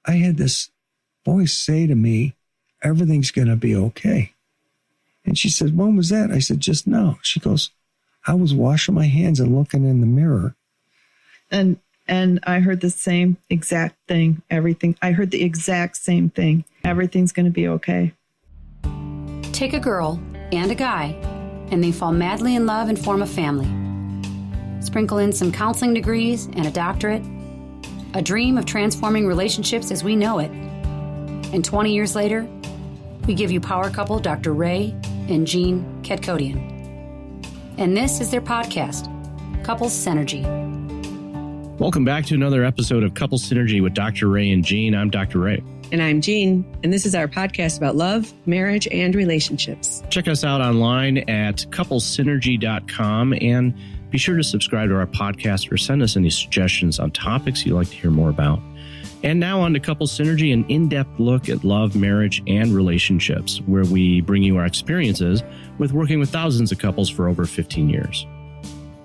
I had this voice say to me, everything's going to be okay. And she said, when was that? I said, just now. She goes, I was washing my hands and looking in the mirror. And I heard the same exact thing. I heard the exact same thing. Everything's going to be okay. Take a girl and a guy, and they fall madly in love and form a family. Sprinkle in some counseling degrees and a doctorate, a dream of transforming relationships as we know it. And 20 years later, we give you power couple Dr. Ray and Jean Ketkodian. And this is their podcast, Couples Synergy. Welcome back to another episode of Couples Synergy with Dr. Ray and Jean. I'm Dr. Ray. And I'm Jean, and this is our podcast about love, marriage, and relationships. Check us out online at couplesynergy.com and be sure to subscribe to our podcast or send us any suggestions on topics you'd like to hear more about. And now on to Couples Synergy, an in-depth look at love, marriage, and relationships, where we bring you our experiences with working with thousands of couples for over 15 years.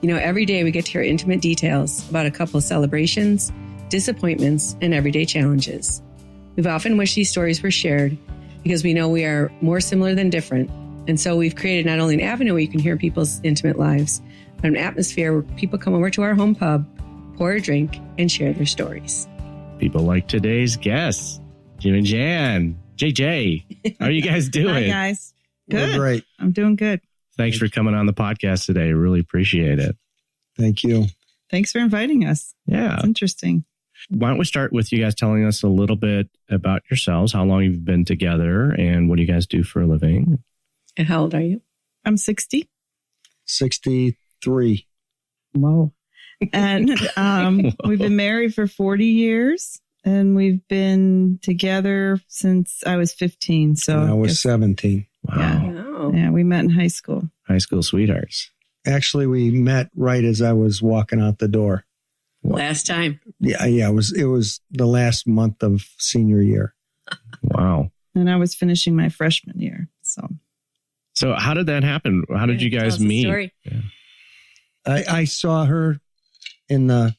You know, every day we get to hear intimate details about a couple's celebrations, disappointments, and everyday challenges. We've often wished these stories were shared because we know we are more similar than different. And so we've created not only an avenue where you can hear people's intimate lives, but an atmosphere where people come over to our home pub, pour a drink, and share their stories. People like today's guests, Jim and Jan, JJ. How are you guys doing? Hi, guys. Good. Great. I'm doing good. Thanks for coming on the podcast today. Really appreciate it. Thank you. Thanks for inviting us. Yeah. It's interesting. Why don't we start with you guys telling us a little bit about yourselves, how long you've been together, and what do you guys do for a living? And how old are you? I'm 60. 63. Whoa. And we've been married for 40 years, and we've been together since I was 15. So And I was 17. Wow. Wow. Yeah, we met in high school. High school sweethearts. Actually, we met right as I was walking out the door. Last time. Yeah. It was the last month of senior year. Wow. And I was finishing my freshman year. So how did that happen? How did you guys meet? Story. Yeah. I saw her in the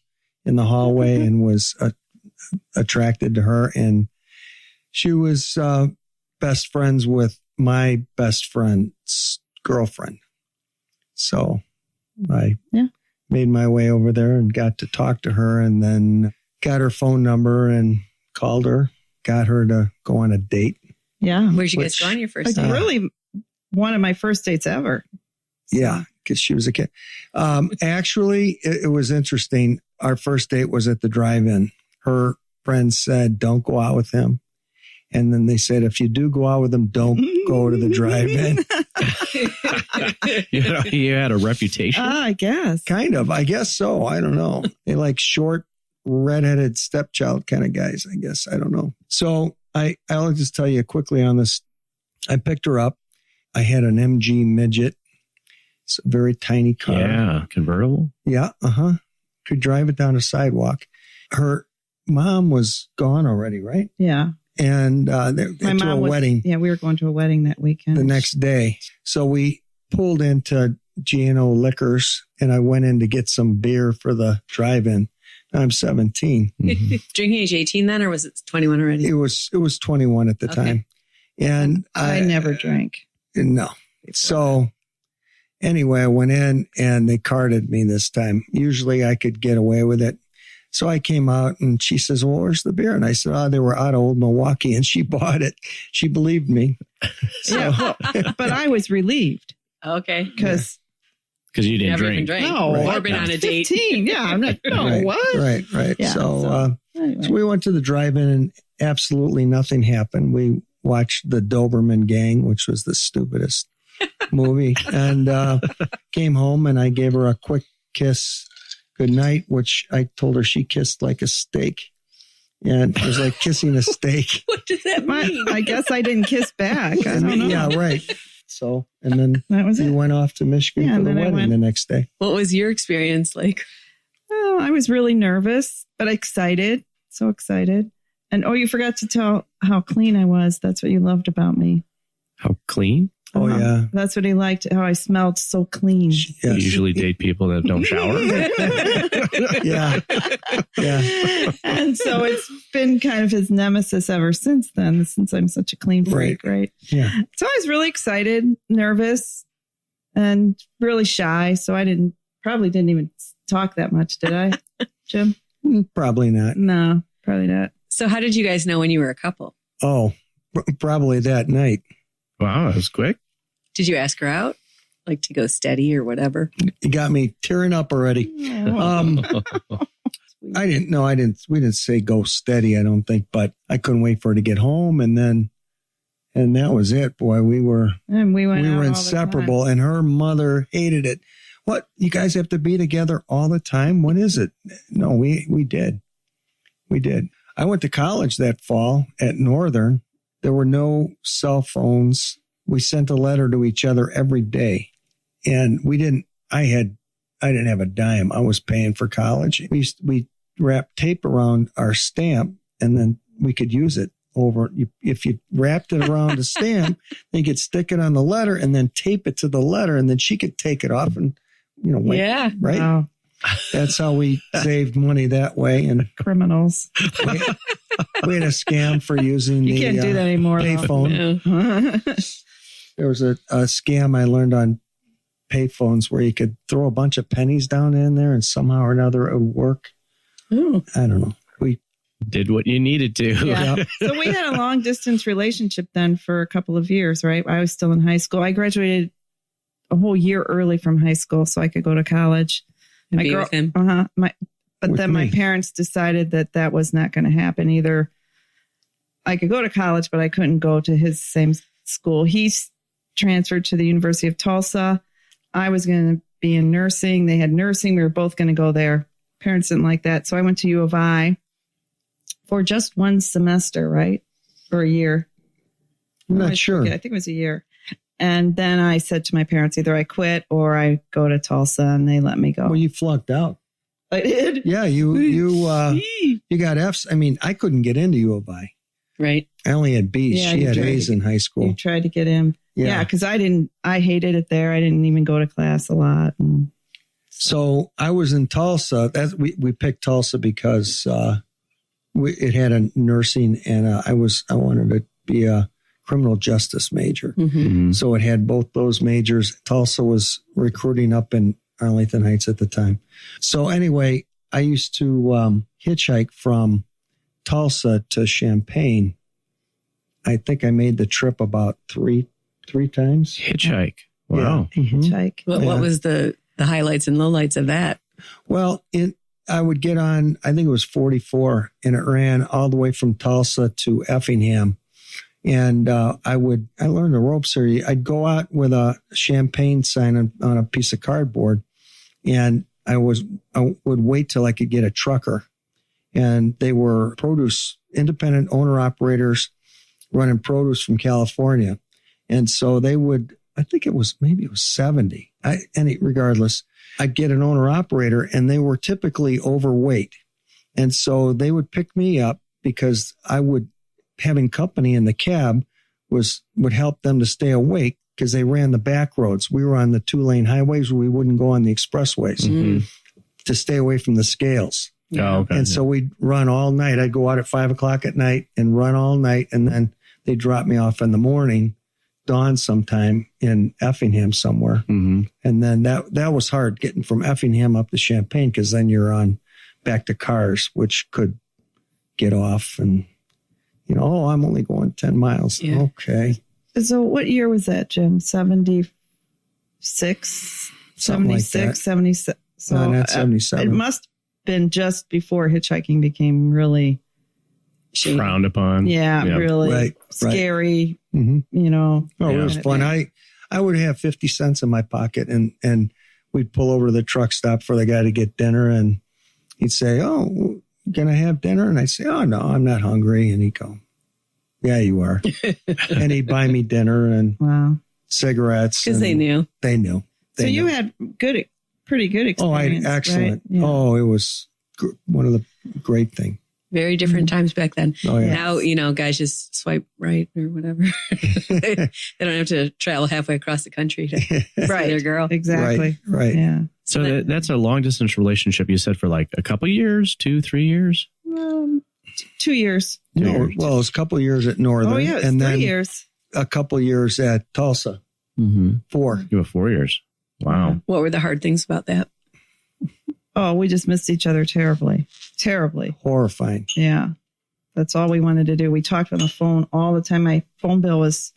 hallway and was attracted to her, and she was best friends with my best friend's girlfriend. So I made my way over there and got to talk to her, and then got her phone number and called her, got her to go on a date. Yeah. Where'd you guys go on your first date? Really one of my first dates ever. So. Yeah, because she was a kid. Actually, it was interesting. Our first date was at the drive-in. Her friends said, don't go out with him. And then they said, if you do go out with him, don't go to the drive-in. You had a reputation? I guess. Kind of. I guess so. I don't know. They like short, redheaded stepchild kind of guys, I guess. I don't know. So I'll just tell you quickly on this. I picked her up. I had an MG midget. It's a very tiny car. Yeah. Convertible? Yeah. Could drive it down a sidewalk. Her mom was gone already, right? Yeah. And they went to a wedding. Yeah, we were going to a wedding that weekend. The next day. So we pulled into G&O Liquors, and I went in to get some beer for the drive-in. I'm 17. Mm-hmm. Drinking age 18 then, or was it 21 already? It was 21 at the time. And I never drank. No. So anyway, I went in and they carded me this time. Usually I could get away with it. So I came out and she says, well, where's the beer? And I said, they were out of Old Milwaukee, and she bought it. She believed me. So. Yeah, but I was relieved. Okay. Because you didn't never drink. even drank. No. Or been on a date. 15. Yeah. I'm not, no, Right, what? Right. Yeah, So anyway. we went to the drive-in and absolutely nothing happened. We watched the Doberman Gang, which was the stupidest movie, and came home and I gave her a quick kiss good night, which I told her she kissed like a steak. And it was like kissing a steak. What does that mean? I guess I didn't kiss back. I don't know. Yeah, right. So, and then That was we it. went off to Michigan Yeah, for the and then I wedding went- the next day. What was your experience like? Oh, I was really nervous, but excited. So excited. And you forgot to tell how clean I was. That's what you loved about me. How clean? Oh, yeah. That's what he liked, how I smelled so clean. Yes. You usually date people that don't shower. Yeah. Yeah. And so it's been kind of his nemesis ever since then, since I'm such a clean freak, right? Yeah. So I was really excited, nervous, and really shy. So I probably didn't even talk that much, did I, Jim? Probably not. No, probably not. So how did you guys know when you were a couple? Oh, probably that night. Wow, that was quick. Did you ask her out? Like to go steady or whatever? You got me tearing up already. I didn't know. We didn't say go steady, I don't think, but I couldn't wait for her to get home. And that was it. Boy, we were inseparable, and her mother hated it. What? You guys have to be together all the time? What is it? No, we did. We did. I went to college that fall at Northern. There were no cell phones. We sent a letter to each other every day. And I didn't have a dime. I was paying for college. We wrapped tape around our stamp, and then we could use it over. If you wrapped it around a stamp, then you could stick it on the letter and then tape it to the letter, and then she could take it off and, wait, yeah. Right. Wow. That's how we saved money that way. And criminals. We had a scam for using you can't do that anymore, payphone. No. There was a scam I learned on payphones where you could throw a bunch of pennies down in there and somehow or another it would work. Ooh. I don't know. We did what you needed to. Yeah. So we had a long distance relationship then for a couple of years, right? I was still in high school. I graduated a whole year early from high school so I could go to college. And be with him. But then my parents decided that was not going to happen either. I could go to college, but I couldn't go to his same school. He's transferred to the University of Tulsa. I was going to be in nursing. They had nursing. We were both going to go there. Parents didn't like that. So I went to U of I for just one semester, right? Or a year. I'm not sure. I think it was a year. And then I said to my parents, either I quit or I go to Tulsa, and they let me go. Well, you flunked out. I did? Yeah, you got Fs. I mean, I couldn't get into U of I. Right. I only had Bs. Yeah, she had A's in high school. You tried to get in. Yeah, because I hated it there. I didn't even go to class a lot. So I was in Tulsa. We picked Tulsa because it had a nursing, and I wanted to be a criminal justice major. Mm-hmm. Mm-hmm. So it had both those majors. Tulsa was recruiting up in Arlington Heights at the time. So anyway, I used to hitchhike from Tulsa to Champaign. I think I made the trip about three times. Hitchhike. Wow. Yeah. Mm-hmm. Hitchhike. What was the highlights and lowlights of that? Well, I would get on, I think it was 44, and it ran all the way from Tulsa to Effingham. And I learned the ropes here. I'd go out with a Champagne sign on a piece of cardboard, and I would wait till I could get a trucker. And they were independent owner operators running produce from California. And so they would, I think it was 70. Regardless, I'd get an owner operator, and they were typically overweight. And so they would pick me up because having company in the cab would help them to stay awake because they ran the back roads. We were on the 2-lane highways where we wouldn't go on the expressways to stay away from the scales. Oh, okay. And so we'd run all night. I'd go out at 5:00 at night and run all night. And then they'd drop me off in the morning, dawn sometime in Effingham somewhere. Mm-hmm. And then that was hard getting from Effingham up to Champaign because then you're on back to cars, which could get off and, I'm only going 10 miles. Yeah. Okay. So what year was that, Jim? 76? Something like that. 76? So no, not 77. It must have been just before hitchhiking became really frowned upon. Yeah, really scary. Mm-hmm. Oh, it was fun. I would have 50 cents in my pocket, and we'd pull over to the truck stop for the guy to get dinner, and he'd say, "Oh, can I have dinner?" And I'd say, "Oh, no, I'm not hungry." And he'd go, "Yeah, you are." And he'd buy me dinner and cigarettes. Because they knew. They knew. So you had pretty good experience. Oh, excellent. Right? Yeah. Oh, it was one of the great things. Very different times back then. Oh, yeah. Now, guys just swipe right or whatever. They don't have to travel halfway across the country to see their girl. Exactly. Right. Yeah. So that's a long distance relationship. You said for like a couple years, 2-3 years? 2 years. No, well, it was a couple of years at Northern. Oh, yeah. It's and 3 then years. a couple of years at Tulsa. 4. You have 4 years. Wow. What were the hard things about that? Oh, we just missed each other terribly. Terribly. Horrifying. Yeah. That's all we wanted to do. We talked on the phone all the time. My phone bill was,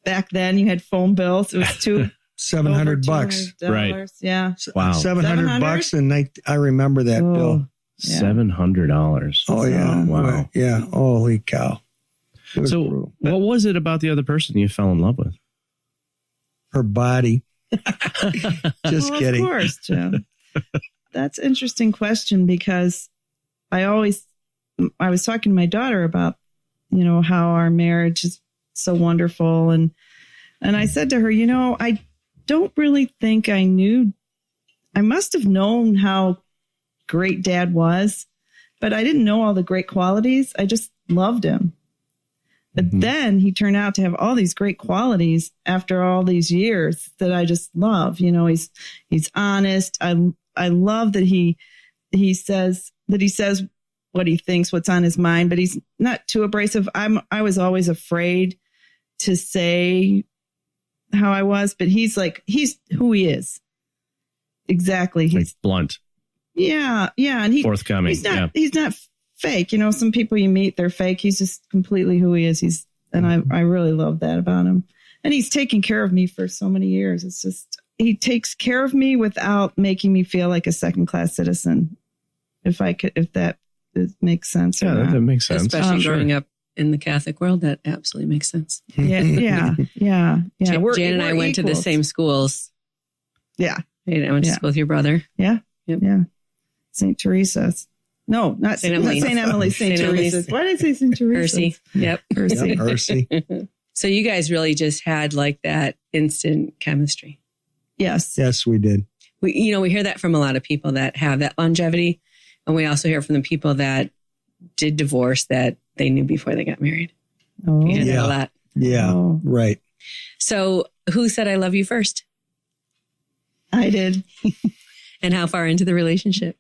back then you had phone bills. It was $700. Right. Yeah. Wow. $700. And I remember that bill. Yeah. $700. Oh, yeah. Wow. Yeah. Holy cow. So brutal. what was it about the other person you fell in love with? Her body. Just kidding. Of course, Jim. That's an interesting question because I was talking to my daughter about, how our marriage is so wonderful. And I said to her, I don't really think I must have known how great Dad was, but I didn't know all the great qualities. I just loved him. But then he turned out to have all these great qualities after all these years that I just love. He's honest. I love that he says what he thinks, what's on his mind, but he's not too abrasive. I was always afraid to say how I was, but he's who he is. Exactly. He's blunt. Yeah. And forthcoming. He's not fake. Some people you meet, they're fake. He's just completely who he is. I really love that about him. And he's taken care of me for so many years. It's just, he takes care of me without making me feel like a second-class citizen. If that makes sense. Yeah, that makes sense. Especially growing up in the Catholic world, that absolutely makes sense. Yeah. Jan and I went to the same schools. Yeah. I went to school with your brother. Yeah. Yep. Yeah. St. Teresa's. No, not St. Emily. St. Teresa's. Why did I say St. Teresa's? Ursi. Yep. Ursi. So you guys really just had like that instant chemistry. Yes. Yes, we did. We hear that from a lot of people that have that longevity. And we also hear from the people that did divorce that they knew before they got married. Oh, you hear that a lot. Yeah. Oh. Right. So who said I love you first? I did. And how far into the relationship?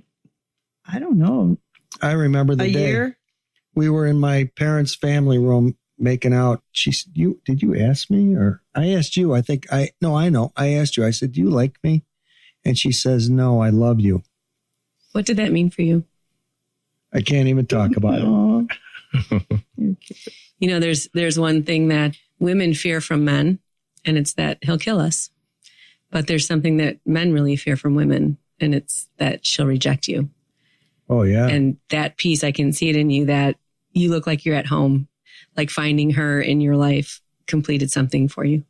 I don't know. I remember the day. Year? We were in my parents' family room making out. She said, did you ask me? Or I asked you. I know. I asked you. I said, do you like me? And she says, no, I love you. What did that mean for you? I can't even talk about it. There's one thing that women fear from men, and it's that he'll kill us. But there's something that men really fear from women, and it's that she'll reject you. Oh, yeah. And that piece, I can see it in you, that you look like you're at home, like finding her in your life completed something for you.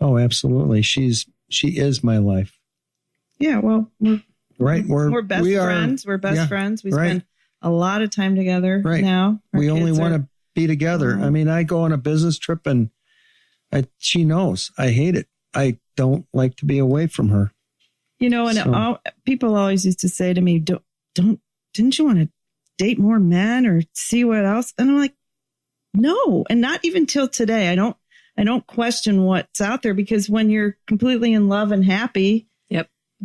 Oh, absolutely. She is my life. Yeah, well, we're best friends. We're best friends. We spend a lot of time together now. We only want to be together. I mean, I go on a business trip and she knows I hate it. I don't like to be away from her. People always used to say to me, didn't you want to date more men or see what else? And I'm like, no. And not even till today. I don't question what's out there, because when you're completely in love and happy,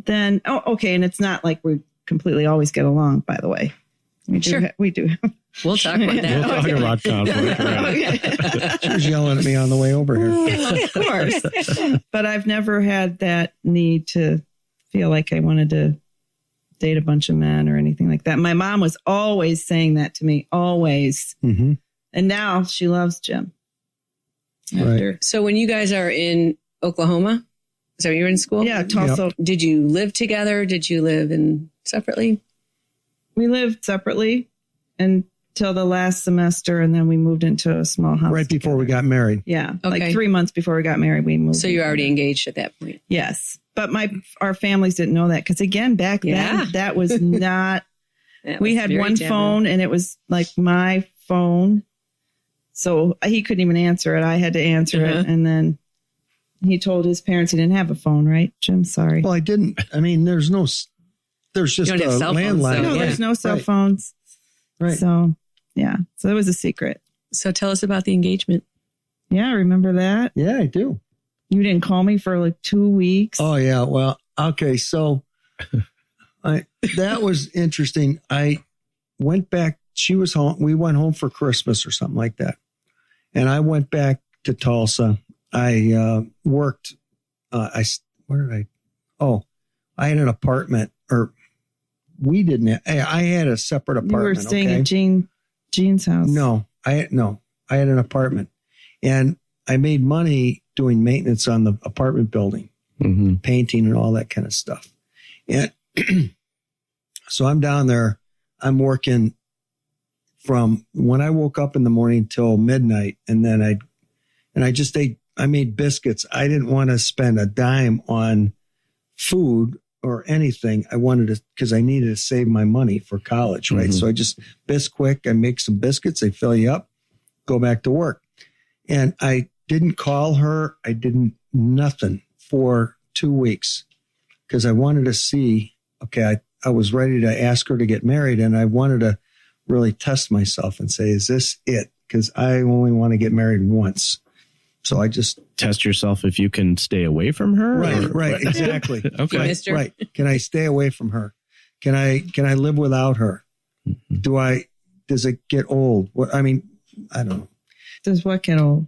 then, okay. And it's not like we completely always get along, by the way. We do. We'll talk about that. We'll talk about conflict. Right? She was yelling at me on the way over here. Of course. But I've never had that need to feel like I wanted to date a bunch of men or anything like that. My mom was always saying that to me, always. Mm-hmm. And now she loves Jim. Right. So when you guys are in Oklahoma, so you're in school? Yeah, Tulsa. Yep. Did you live together? Did you live separately? We lived separately until the last semester, and then we moved into a small house. Right before we got married. Yeah. Okay. Like 3 months before we got married, we moved. So you're already engaged at that point? Yes. But our families didn't know that, because again, back then, that was not, we had one phone, and it was like my phone. So he couldn't even answer it. I had to answer it. And then he told his parents he didn't have a phone, right, Jim? Sorry. Well, I didn't. I mean, there's just a landline. No, there's no cell phones. Right. So, Yeah. So it was a secret. So tell us about the engagement. Yeah. Remember that? Yeah, I do. You didn't call me for like 2 weeks. Oh, yeah. Well, okay. So that was interesting. I went back. She was home. We went home for Christmas or something like that. And I went back to Tulsa. I worked. Where did I? Oh, I had an apartment, or we didn't. I had a separate apartment. You were staying at Jean's house. No, I had an apartment, and I made money doing maintenance on the apartment building, painting and all that kind of stuff. And so I'm down there. I'm working from when I woke up in the morning till midnight, and then I made biscuits. I didn't want to spend a dime on food or anything. I wanted to, because I needed to save my money for college, right? So I just quick. I make some biscuits. They fill you up, go back to work. And I didn't call her. I didn't nothing for 2 weeks because I wanted to see, okay, I was ready to ask her to get married, and I wanted to really test myself and say, is this it? Because I only want to get married once. So I just test yourself if you can stay away from her. Right, exactly. Okay, right. Can I stay away from her? Can I live without her? Does it get old? What I mean, I don't know. Does what get old?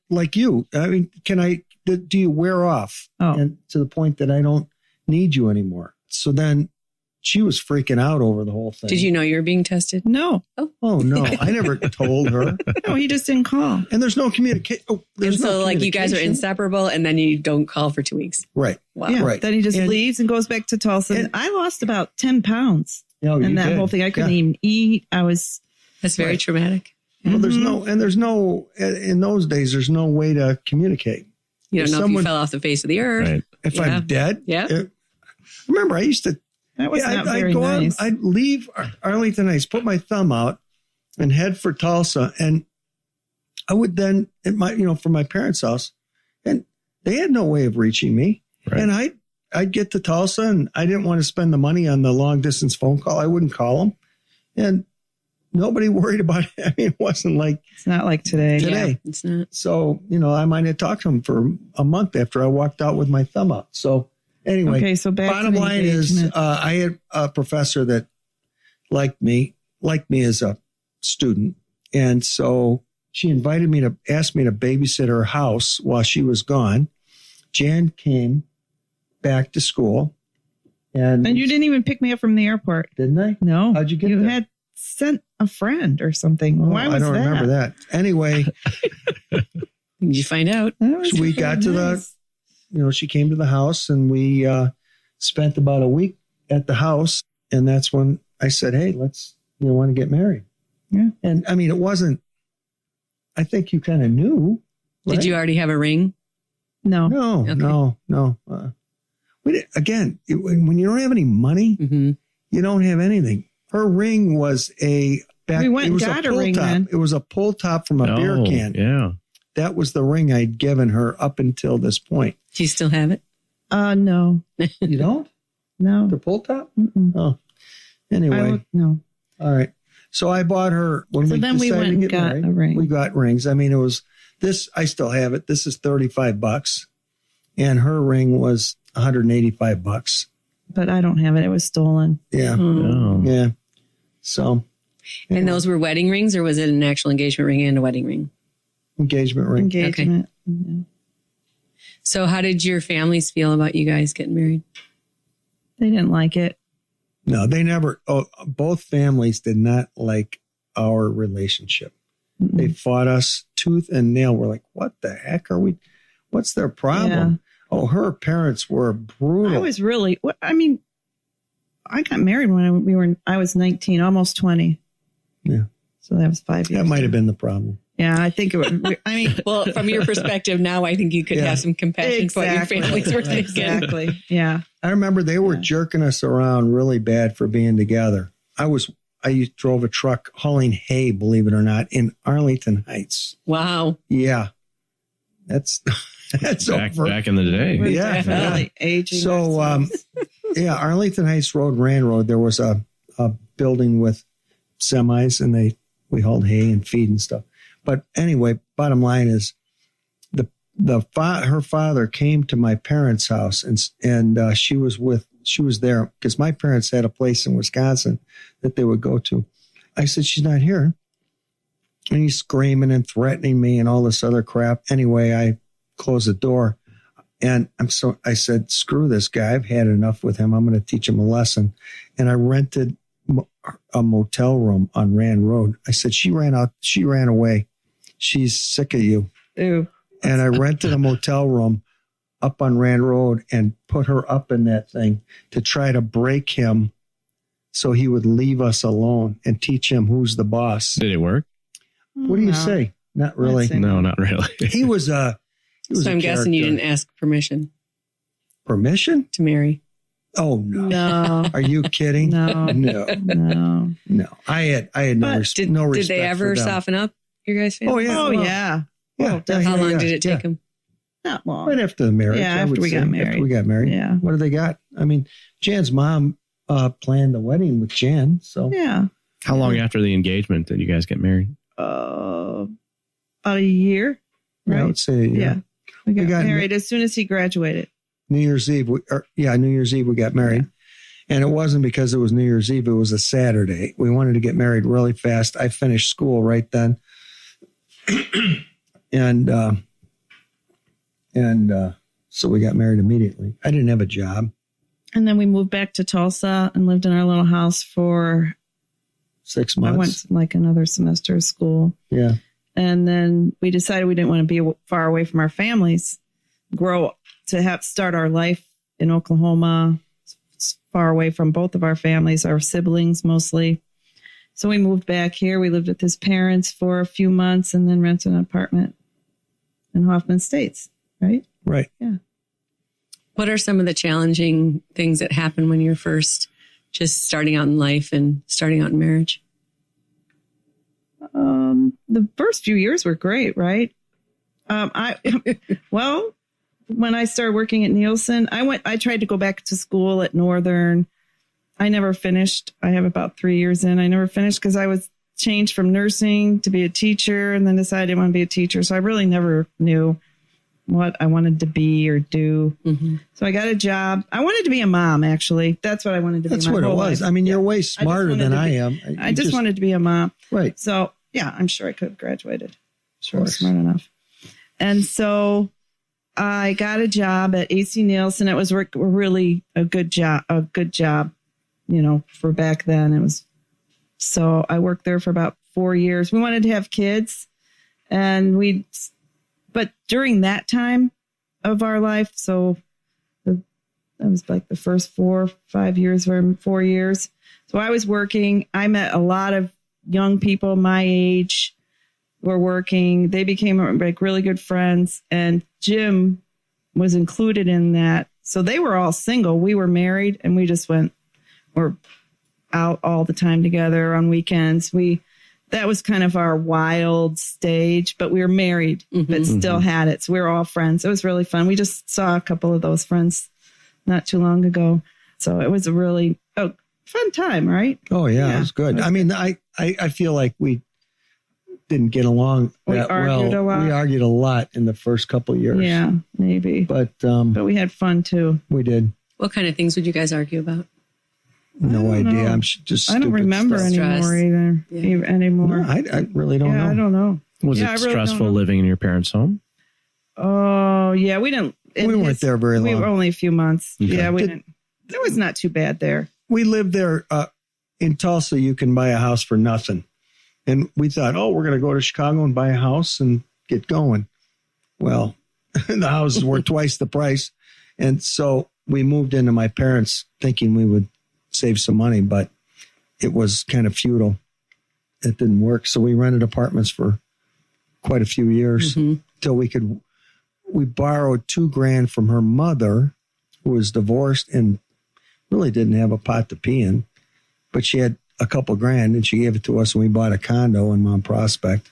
Like you? I mean, do you wear off? And to the point that I don't need you anymore? So then she was freaking out over the whole thing. Did you know you were being tested? No. Oh no, I never told her. No, he just didn't call. And there's no communication. Like you guys are inseparable, and then you don't call for 2 weeks. Right. Wow. Yeah, right. Then he just leaves and goes back to Tulsa. And I lost about 10 pounds. And that whole thing, I couldn't even eat. That's very traumatic. Well, there's no, in those days, there's no way to communicate. You don't know if you fell off the face of the earth. Right. If I'm dead. Yeah. Remember, I used to. That was not very nice. I'd leave Arlington Heights, put my thumb out, and head for Tulsa, and I would then from my parents' house, and they had no way of reaching me, and I'd get to Tulsa, and I didn't want to spend the money on the long distance phone call. I wouldn't call them, and nobody worried about it. I mean, it wasn't like it's not like today. Yeah, it's not. So I might have talked to them for a month after I walked out with my thumb out. So. Anyway, okay, so bottom line is I had a professor that liked me as a student. And so she asked me to babysit her house while she was gone. Jan came back to school. And you didn't even pick me up from the airport. Didn't I? No. How'd you get there? You there? had sent a friend or something. Oh, Why was that? I don't remember that. Anyway. Did you find out? We got to she came to the house, and we spent about a week at the house. And that's when I said, hey, let's, want to get married. Yeah. And I mean, it wasn't, I think you kind of knew. Right? Did you already have a ring? No. Okay. No. Again, when you don't have any money, you don't have anything. Her ring was we went and got a ring then. It was a pull top from a beer can. Yeah. That was the ring I'd given her up until this point. Do you still have it? No. You don't? No. The pull top? Mm-mm. Oh. Anyway. No. All right. So I bought her when we decided we went to get and got married. A ring. We got rings. I mean, it was this. I still have it. This is $35, and her ring was $185. But I don't have it. It was stolen. Yeah. Oh. Yeah. So. Anyway. And those were wedding rings, or was it an actual engagement ring and a wedding ring? Engagement ring. Engagement. Okay. Yeah. So how did your families feel about you guys getting married? They didn't like it. No, they never. Both families did not like our relationship. Mm-mm. They fought us tooth and nail. We're like, what the heck are we? What's their problem? Yeah. Oh, her parents were brutal. I was really, I got married when I was 19, almost 20. Yeah. So that was 5 years. That might have been the problem. Yeah, I think it would. I mean, well, from your perspective now, I think you could have some compassion for what your families were thinking. Exactly. Yeah. I remember they were jerking us around really bad for being together. I drove a truck hauling hay, believe it or not, in Arlington Heights. Wow. Yeah. That's back in the day. Yeah. Definitely aging. So, Arlington Heights Road, Rand Road, there was a building with semis, and they we hauled hay and feed and stuff. But anyway, bottom line is her father came to my parents' house and she was there because my parents had a place in Wisconsin that they would go to. I said, she's not here. And he's screaming and threatening me and all this other crap. Anyway, I closed the door and I said, screw this guy. I've had enough with him. I'm going to teach him a lesson. And I rented a motel room on Rand Road. I said, she ran away. She's sick of you. Ew. And I rented a motel room up on Rand Road and put her up in that thing to try to break him so he would leave us alone and teach him who's the boss. Did it work? What do you say? Not really. No, not really. He was so I'm guessing you didn't ask permission. Permission? To marry. Oh, no. No. Are you kidding? No. No. I had no respect. Did they ever soften up, your guys' family? Oh, yeah. Oh, Well, yeah. Yeah. How long did it take them? Not long. Right after the marriage. Yeah, after we got married. After we got married. Yeah. What do they got? I mean, Jan's mom planned the wedding with Jan. So Yeah. How long after the engagement did you guys get married? About a year. Right? I would say, Yeah. We got got married as soon as he graduated. New Year's Eve. New Year's Eve we got married. Yeah. And it wasn't because it was New Year's Eve. It was a Saturday. We wanted to get married really fast. I finished school right then. And so we got married immediately. I didn't have a job. And then we moved back to Tulsa and lived in our little house for 6 months. I went like another semester of school. Yeah. And then we decided we didn't want to be far away from our families, start our life in Oklahoma, far away from both of our families, our siblings mostly. So we moved back here. We lived with his parents for a few months and then rented an apartment in Hoffman Estates, right? Right. Yeah. What are some of the challenging things that happen when you're first just starting out in life and starting out in marriage? The first few years were great, right? When I started working at Nielsen, I tried to go back to school at Northern. I never finished. I have about 3 years in. I never finished because I was changed from nursing to be a teacher and then decided I didn't want to be a teacher. So I really never knew what I wanted to be or do. Mm-hmm. So I got a job. I wanted to be a mom, actually. That's what I wanted to be. That's what it was. Life. I mean, you're way smarter than I am. I just wanted to be a mom. Right. So, yeah, I'm sure I could have graduated. Sure, I was smart enough. And so I got a job at AC Nielsen. It was really a good job, for back then. So I worked there for about 4 years. We wanted to have kids but during that time of our life, so that was like the first 4 or 5 years, or 4 years. So I was working. I met a lot of young people my age were working. They became like really good friends, and Jim was included in that. So they were all single. We were married, and we just we're out all the time together on weekends. That was kind of our wild stage, but we were married, but still had it. So we were all friends. It was really fun. We just saw a couple of those friends not too long ago. So it was a really fun time, right? Oh, yeah. It was good. I mean, I feel like we didn't get along that well. We argued a lot in the first couple of years. Yeah, maybe. But we had fun, too. We did. What kind of things would you guys argue about? No idea. I'm just. I don't remember anymore anymore. No, I really don't know. I don't know. Was it stressful living in your parents' home? Oh yeah, we didn't. We weren't there very long. We were only a few months. Okay. Yeah, we didn't. It was not too bad there. We lived there in Tulsa. You can buy a house for nothing, and we thought, we're going to go to Chicago and buy a house and get going. Well, the houses were twice the price, and so we moved into my parents' thinking we would save some money, but it was kind of futile. It didn't work. So we rented apartments for quite a few years till we borrowed $2,000 from her mother, who was divorced and really didn't have a pot to pee in, but she had a couple grand and she gave it to us and we bought a condo in Mount Prospect.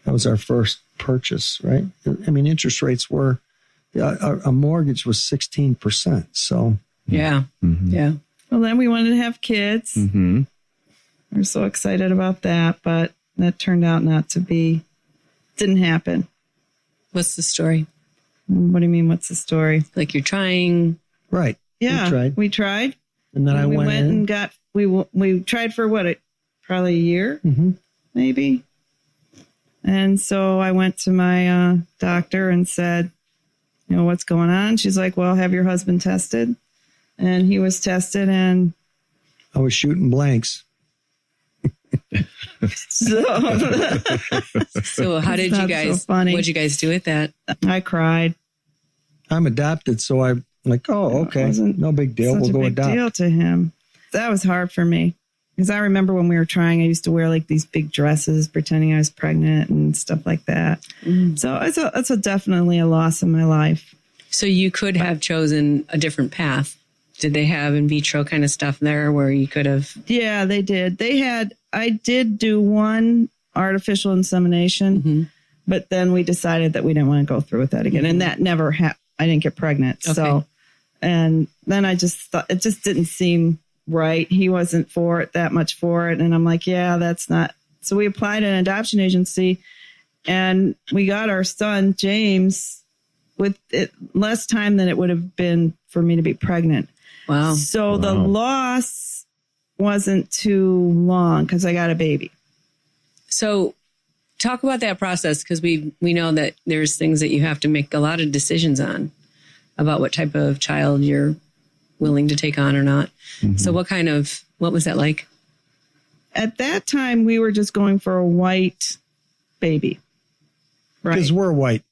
That was our first purchase, right? I mean, interest rates were, a mortgage was 16%. So yeah. Well, then we wanted to have kids. Mm-hmm. We're so excited about that, but that turned out not to be, didn't happen. What's the story? What do you mean? What's the story? Like you're trying. Right. Yeah. We tried. And then we went and got, we tried for probably a year, maybe. And so I went to my doctor and said, what's going on? She's like, well, have your husband tested. And he was tested and I was shooting blanks. So how did you guys, what'd you guys do with that? I cried. I'm adopted. So I'm like, oh, okay. No big deal. We'll go adopt. Deal to him. That was hard for me. Because I remember when we were trying, I used to wear like these big dresses, pretending I was pregnant and stuff like that. So it's definitely a loss in my life. So you could have chosen a different path. Did they have in vitro kind of stuff there where you could have? Yeah, they did. I did do one artificial insemination, but then we decided that we didn't want to go through with that again. And that never happened. I didn't get pregnant. Okay. So, and then I just thought it just didn't seem right. He wasn't that much for it. And I'm like, yeah, that's not. So we applied at an adoption agency and we got our son, James, with less time than it would have been for me to be pregnant. Wow. So the loss wasn't too long because I got a baby. So talk about that process, because we know that there's things that you have to make a lot of decisions on about what type of child you're willing to take on or not. So what was that like? At that time, we were just going for a white baby. Right. Because we're white.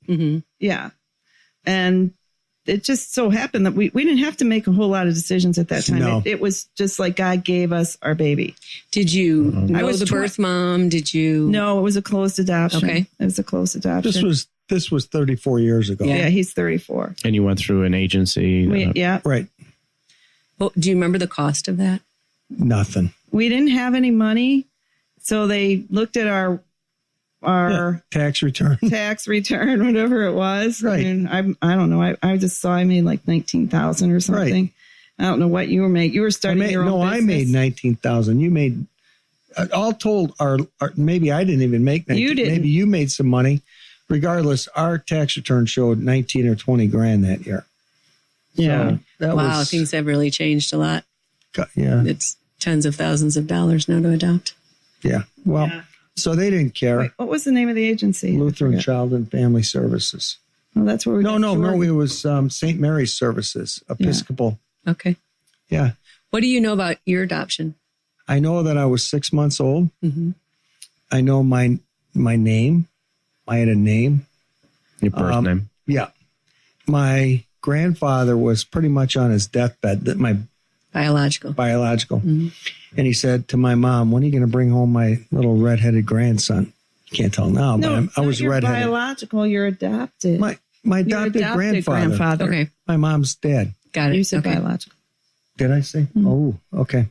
Yeah. And it just so happened that we didn't have to make a whole lot of decisions at that time. No. It was just like God gave us our baby. Did you know the birth mom? Did you? No, it was a closed adoption. Okay. It was a closed adoption. This was 34 years ago. Yeah, he's 34. And you went through an agency. Yeah. Right. Well, do you remember the cost of that? Nothing. We didn't have any money. So they looked at our tax return, whatever it was. Right. And I don't know. I just saw I made like 19,000 or something. Right. I don't know what you were making. You were starting your own business. I made 19,000. You made, all told, maybe I didn't even make 19. You didn't. Maybe you made some money. Regardless, our tax return showed 19 or 20 grand that year. Yeah. So things have really changed a lot. Yeah. It's tens of thousands of dollars now to adopt. Yeah. Well, so they didn't care. Wait, what was the name of the agency? Lutheran Child and Family Services. Oh, that's where we No, it was St. Mary's Services, Episcopal. Yeah. Okay. Yeah. What do you know about your adoption? I know that I was 6 months old. I know my name. I had a name. Your birth name. Yeah. My grandfather was pretty much on his deathbed. That my biological. And he said to my mom, "When are you going to bring home my little redheaded grandson?" You can't tell now, but I was redheaded. Biological, you're adopted. My adopted grandfather. Okay. My mom's dad. Got it. You said biological. Did I say? Oh, okay.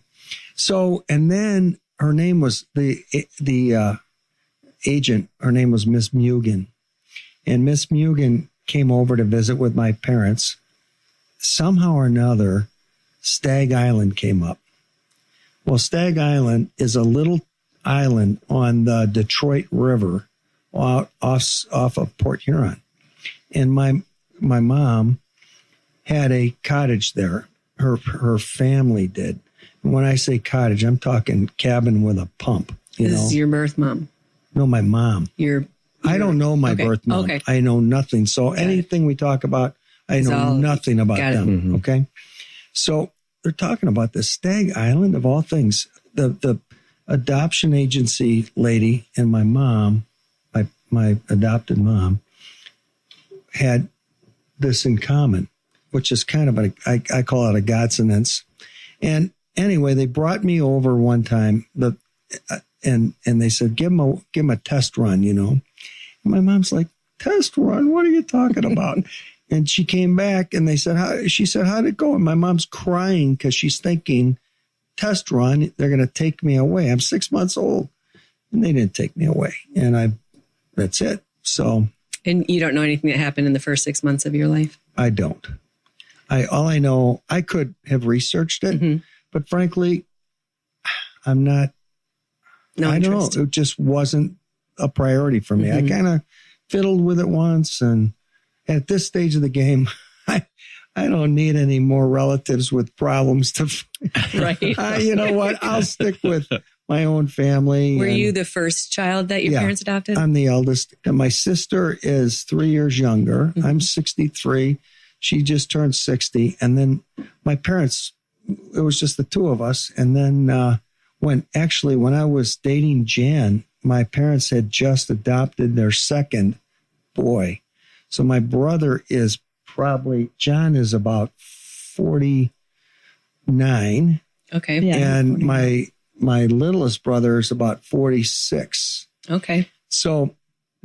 So, and then her name was the agent. Her name was Miss Mugen, and Miss Mugen came over to visit with my parents. Somehow or another, Stag Island came up. Well, Stag Island is a little island on the Detroit River off of Port Huron. And my mom had a cottage there. Her family did. And when I say cottage, I'm talking cabin with a pump. This is your birth mom? No, my mom. I don't know my birth mom. Okay. I know nothing. So anything we talk about, I know nothing about them. Okay. So they're talking about the Stag Island of all things. The adoption agency lady and my mom, my adopted mom, had this in common, which is kind of I call it a godsonance. And anyway, they brought me over one time, and they said, give him a test run, And my mom's like, test run? What are you talking about? And she came back and she said, how'd it go? And my mom's crying because she's thinking, test run, they're going to take me away. I'm 6 months old. And they didn't take me away. And that's it. So. And you don't know anything that happened in the first 6 months of your life? I don't. All I know, I could have researched it, but frankly, I'm not. No I don't interest. know. It just wasn't a priority for me. I kind of fiddled with it once. And at this stage of the game, I don't need any more relatives with problems to. Right. You know what? I'll stick with my own family. Were you the first child that your parents adopted? I'm the eldest. And my sister is 3 years younger. Mm-hmm. I'm 63. She just turned 60. And then my parents, it was just the two of us. And then when I was dating Jan, my parents had just adopted their second boy. So my brother is John is about 49. Okay. Yeah, And 49. my littlest brother is about 46. Okay. So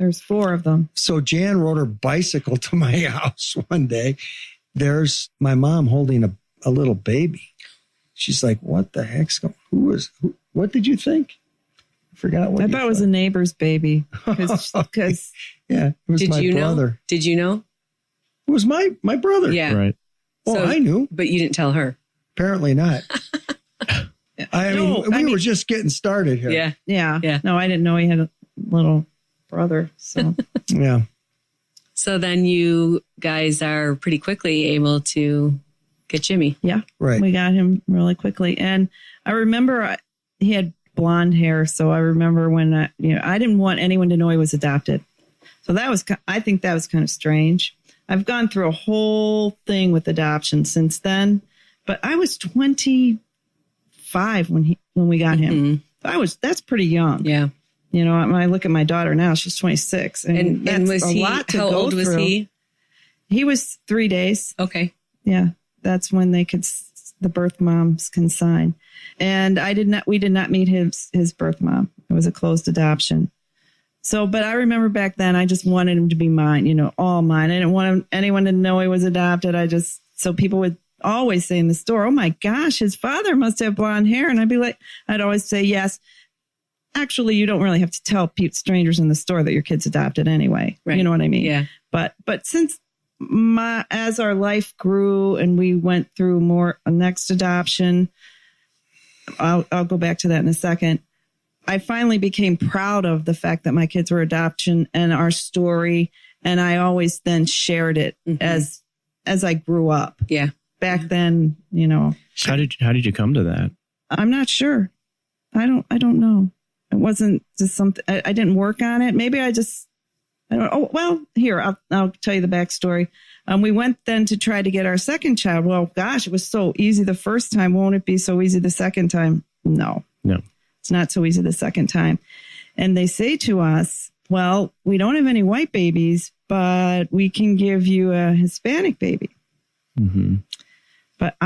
There's 4 of them. So Jan rode her bicycle to my house one day. There's my mom holding a little baby. She's like, what the heck's going on? What did you think? I forgot what I you thought it was a neighbor's baby. Because yeah, it was my brother. Did you know? It was my brother. Yeah. Right. Oh, So- I knew. But you didn't tell her. Apparently not. We were just getting started here. Yeah. yeah. No, I didn't know he had a little brother. So Yeah. So then you guys are pretty quickly able to get Jimmy. yeah, Right. we got him really quickly. And I remember he had blonde hair. So I remember when, I didn't want anyone to know he was adopted. So I think that was kind of strange. I've gone through a whole thing with adoption since then, but I was 25 when we got him. That's pretty young. Yeah. When I look at my daughter now, she's 26. And that's was a he, lot to how go old was through. he? He was 3 days. Okay. Yeah. That's when the birth moms can sign. And we did not meet his birth mom. It was a closed adoption. So, but I remember back then, I just wanted him to be mine, all mine. I didn't want anyone to know he was adopted. So people would always say in the store, oh my gosh, his father must have blonde hair. And I'd always say, yes. Actually, you don't really have to tell strangers in the store that your kid's adopted anyway. Right. You know what I mean? Yeah. But since as our life grew and we went through more a next adoption, I'll go back to that in a second. I finally became proud of the fact that my kids were adoption and our story. And I always then shared it as I grew up. Yeah. Back then, How did you come to that? I'm not sure. I don't know. It wasn't just something, I didn't work on it. Maybe I don't know. Oh, well, here, I'll tell you the backstory. We went then to try to get our second child. Well, gosh, it was so easy the first time. Won't it be so easy the second time? No. It's not so easy the second time. And they say to us, well, we don't have any white babies, but we can give you a Hispanic baby. Mm-hmm. But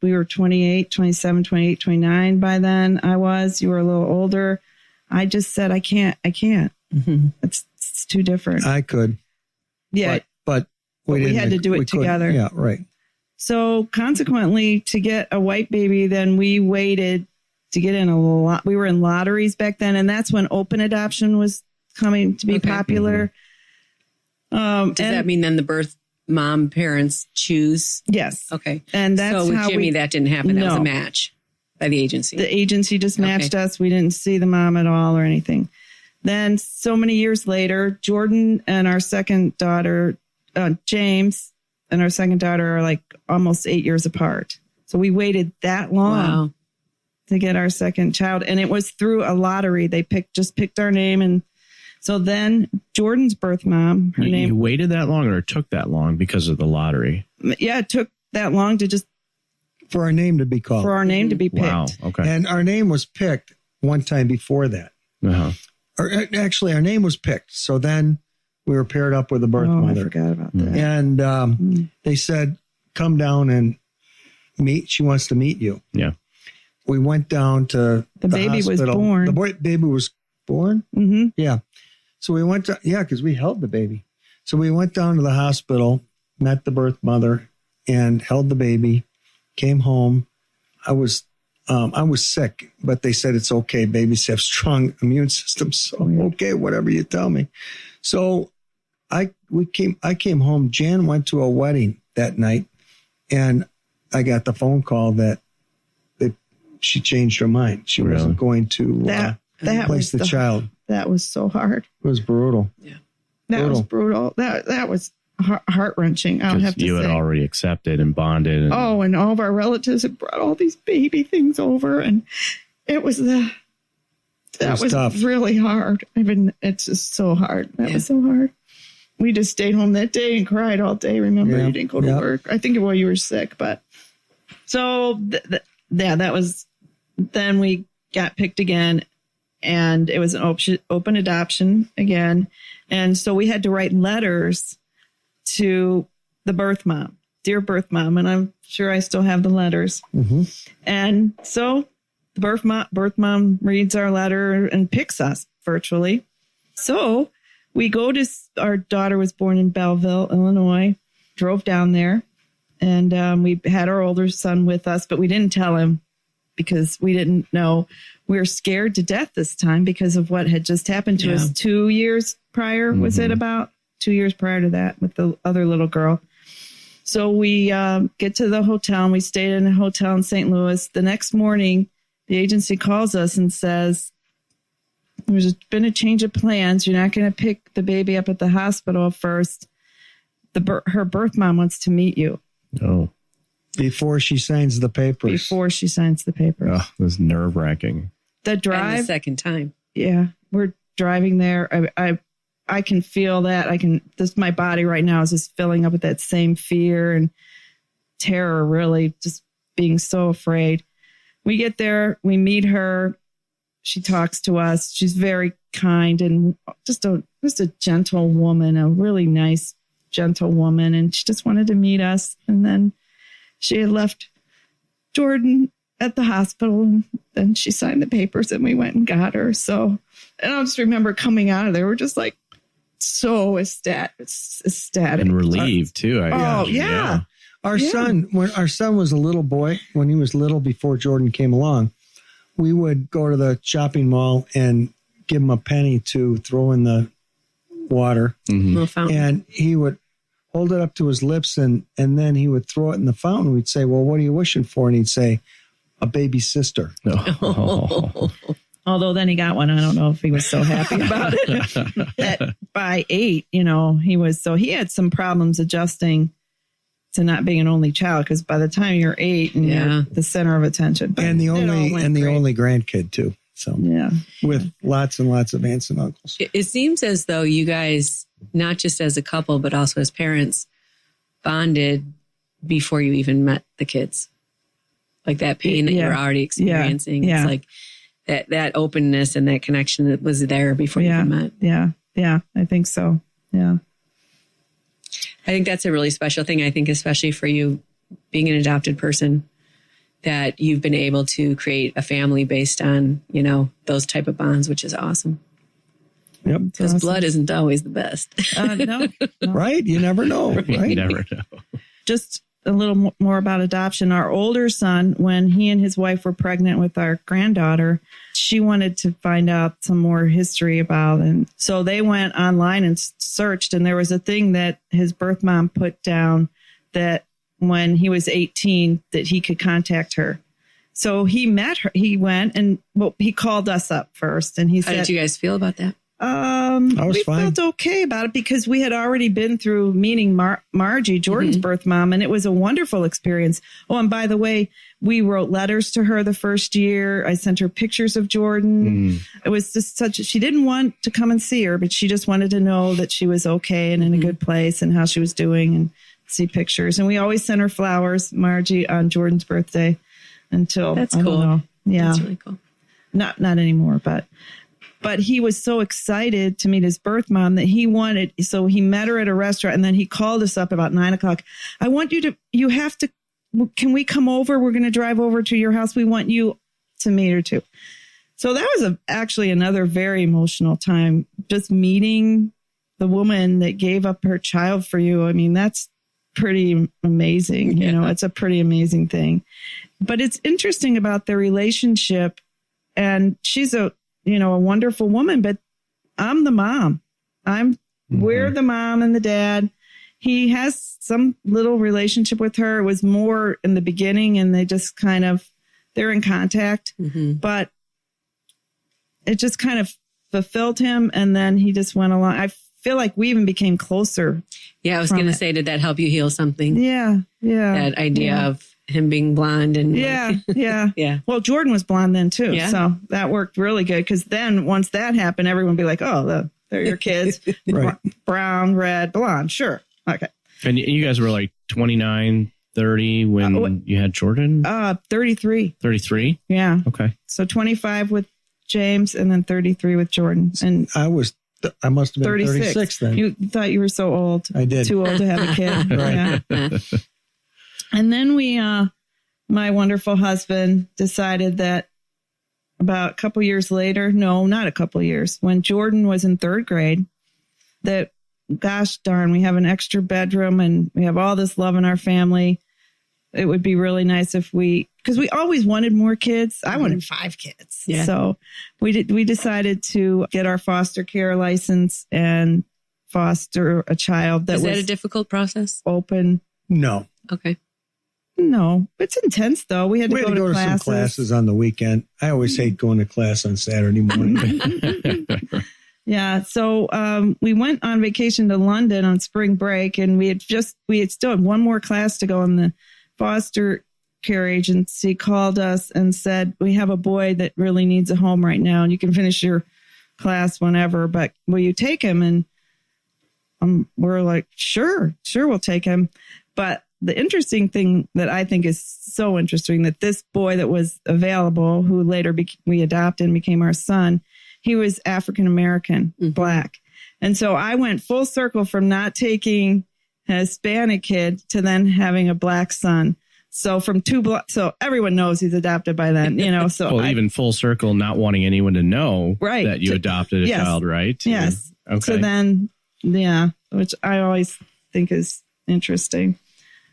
we were 28, 27, 28, 29 by then. You were a little older. I just said, I can't. Mm-hmm. It's too different. I could. Yeah. But we had to do it together. Yeah, right. So consequently, to get a white baby, then we waited to get in a lot. We were in lotteries back then. And that's when open adoption was coming to be popular. Does that mean then the birth mom parents choose? Yes. Okay. And that's so with how Jimmy, that didn't happen. That was No. a match by the agency. The agency just matched us. We didn't see the mom at all or anything. Then so many years later, Jordan and our second daughter, James, and our second daughter are like almost 8 years apart. So we waited that long to get our second child. And it was through a lottery. They picked our name. And so then Jordan's birth mom, her name. You waited that long, or it took that long because of the lottery? Yeah, it took that long to just For our name to be called. for our name to be picked. Wow. Okay. And our name was picked one time before that. Uh-huh. Or actually, our name was picked. So then we were paired up with a birth I mother. forgot about that. And they said, come down and meet. She wants to meet you. Yeah. We went down to The baby was hospital. born. The baby was born? Mm-hmm. Yeah. So we went to, because we held the baby. So we went down to the hospital, met the birth mother, and held the baby, came home. I was sick, but they said it's okay. Babies have strong immune systems. So, okay, whatever you tell me. So I came home. Jan went to a wedding that night, and I got the phone call that she changed her mind. She wasn't going to place the child. That was so hard. It was brutal. Yeah. That was brutal. That was heart-wrenching. I would have to say. You had already accepted and bonded. And and all of our relatives had brought all these baby things over, and it was tough. Really hard. It's just so hard. That was so hard. We just stayed home that day and cried all day. Remember, you didn't go to work. I think you were sick, but so that was. Then we got picked again, and it was an open adoption again, and so we had to write letters to the birth mom, dear birth mom, and I'm sure I still have the letters. Mm-hmm. And so the birth mom reads our letter and picks us virtually. So we go to, our daughter was born in Belleville, Illinois, drove down there, and we had our older son with us, but we didn't tell him because we didn't know. We were scared to death this time because of what had just happened to us 2 years prior. Was it about 2 years prior to that with the other little girl? So we get to the hotel, and we stayed in a hotel in St. Louis. The next morning, the agency calls us and says, there's been a change of plans. You're not going to pick the baby up at the hospital first. Her birth mom wants to meet you. Oh. Before she signs the papers. Oh, it was nerve-wracking. The drive. And the second time. Yeah. We're driving there. I can feel that. My body right now is just filling up with that same fear and terror, really, just being so afraid. We get there, we meet her. She talks to us. She's very kind and just a gentle woman, a really nice, gentle woman. And she just wanted to meet us. And then she had left Jordan at the hospital, and then she signed the papers and we went and got her. So, and I just remember coming out of there, we're just like so ecstatic. And relieved too. Yeah. Our son, when our son was a little boy, when he was little before Jordan came along, we would go to the shopping mall and give him a penny to throw in the water. Mm-hmm. Little fountain. And he would hold it up to his lips and then he would throw it in the fountain. We'd say, well, what are you wishing for? And he'd say, a baby sister. Oh. Although then he got one. I don't know if he was so happy about it. By 8, he had some problems adjusting to not being an only child, because by the time you're 8 and you're the center of attention. But and the only grandkid too. So with lots and lots of aunts and uncles. It seems as though you guys, not just as a couple, but also as parents, bonded before you even met the kids. Like that pain that you're already experiencing. It's like that openness and that connection that was there before you even met. Yeah, I think so. Yeah. I think that's a really special thing. I think especially for you being an adopted person, that you've been able to create a family based on, those type of bonds, which is awesome. Yep. Because blood isn't always the best. No. Right? You never know. Right? You never know. Just a little more about adoption. Our older son, when he and his wife were pregnant with our granddaughter, she wanted to find out some more history about, and so they went online and searched, and there was a thing that his birth mom put down that when he was 18 that he could contact her. So he met her. He went and he called us up first, and he said, "How did you guys feel about that?" We felt okay about it because we had already been through meeting Margie, Jordan's birth mom, and it was a wonderful experience. Oh, and by the way, we wrote letters to her the first year. I sent her pictures of Jordan. It was just she didn't want to come and see her, but she just wanted to know that she was okay and in a good place and how she was doing and see pictures. And we always sent her flowers, Margie, on Jordan's birthday until that's I cool. don't know. Yeah, that's really cool. Not anymore, But he was so excited to meet his birth mom that so he met her at a restaurant, and then he called us up about 9:00. Can we come over? We're going to drive over to your house. We want you to meet her too. So that was actually another very emotional time, just meeting the woman that gave up her child for you. I mean, that's pretty amazing. Yeah. It's a pretty amazing thing. But it's interesting about their relationship, and she's a wonderful woman, but I'm the mom. We're the mom and the dad. He has some little relationship with her. It was more in the beginning, and they they're in contact, but it just kind of fulfilled him. And then he just went along. I feel like we even became closer. Yeah, I was going to say, did that help you heal something? Yeah. That idea of him being blonde and yeah. Well, Jordan was blonde then too, so that worked really good. Because then once that happened, everyone would be like, "Oh, they're your kids, right. Brown, red, blonde, sure, okay." And you guys were like 29, 30 when you had Jordan. 33. 33. Yeah. Okay. So 25 with James, and then 33 with Jordan, and I must have been 36 then. You thought you were so old. I did. Too old to have a kid. Right. Yeah. And then my wonderful husband decided that about a couple years later, no, not a couple years, when Jordan was in 3rd grade, that, gosh darn, we have an extra bedroom and we have all this love in our family. It would be really nice if because we always wanted more kids. I wanted 5 kids. Yeah. So we decided to get our foster care license and foster a child that was that a difficult process? Open. No. Okay. No, it's intense though. We had to go to some classes on the weekend. I always hate going to class on Saturday morning. Yeah. So we went on vacation to London on spring break, and we had still had one more class to go, and the foster care agency called us and said, "We have a boy that really needs a home right now, and you can finish your class whenever, but will you take him?" And we're like, sure, we'll take him. But the interesting thing that I think is so interesting, that this boy that was available, who later we adopted and became our son, he was African-American, Black. And so I went full circle from not taking a Hispanic kid to then having a Black son. So from so everyone knows he's adopted by then, so well, even full circle, not wanting anyone to know that you adopted a child, right? Yes. Okay. So then, which I always think is interesting.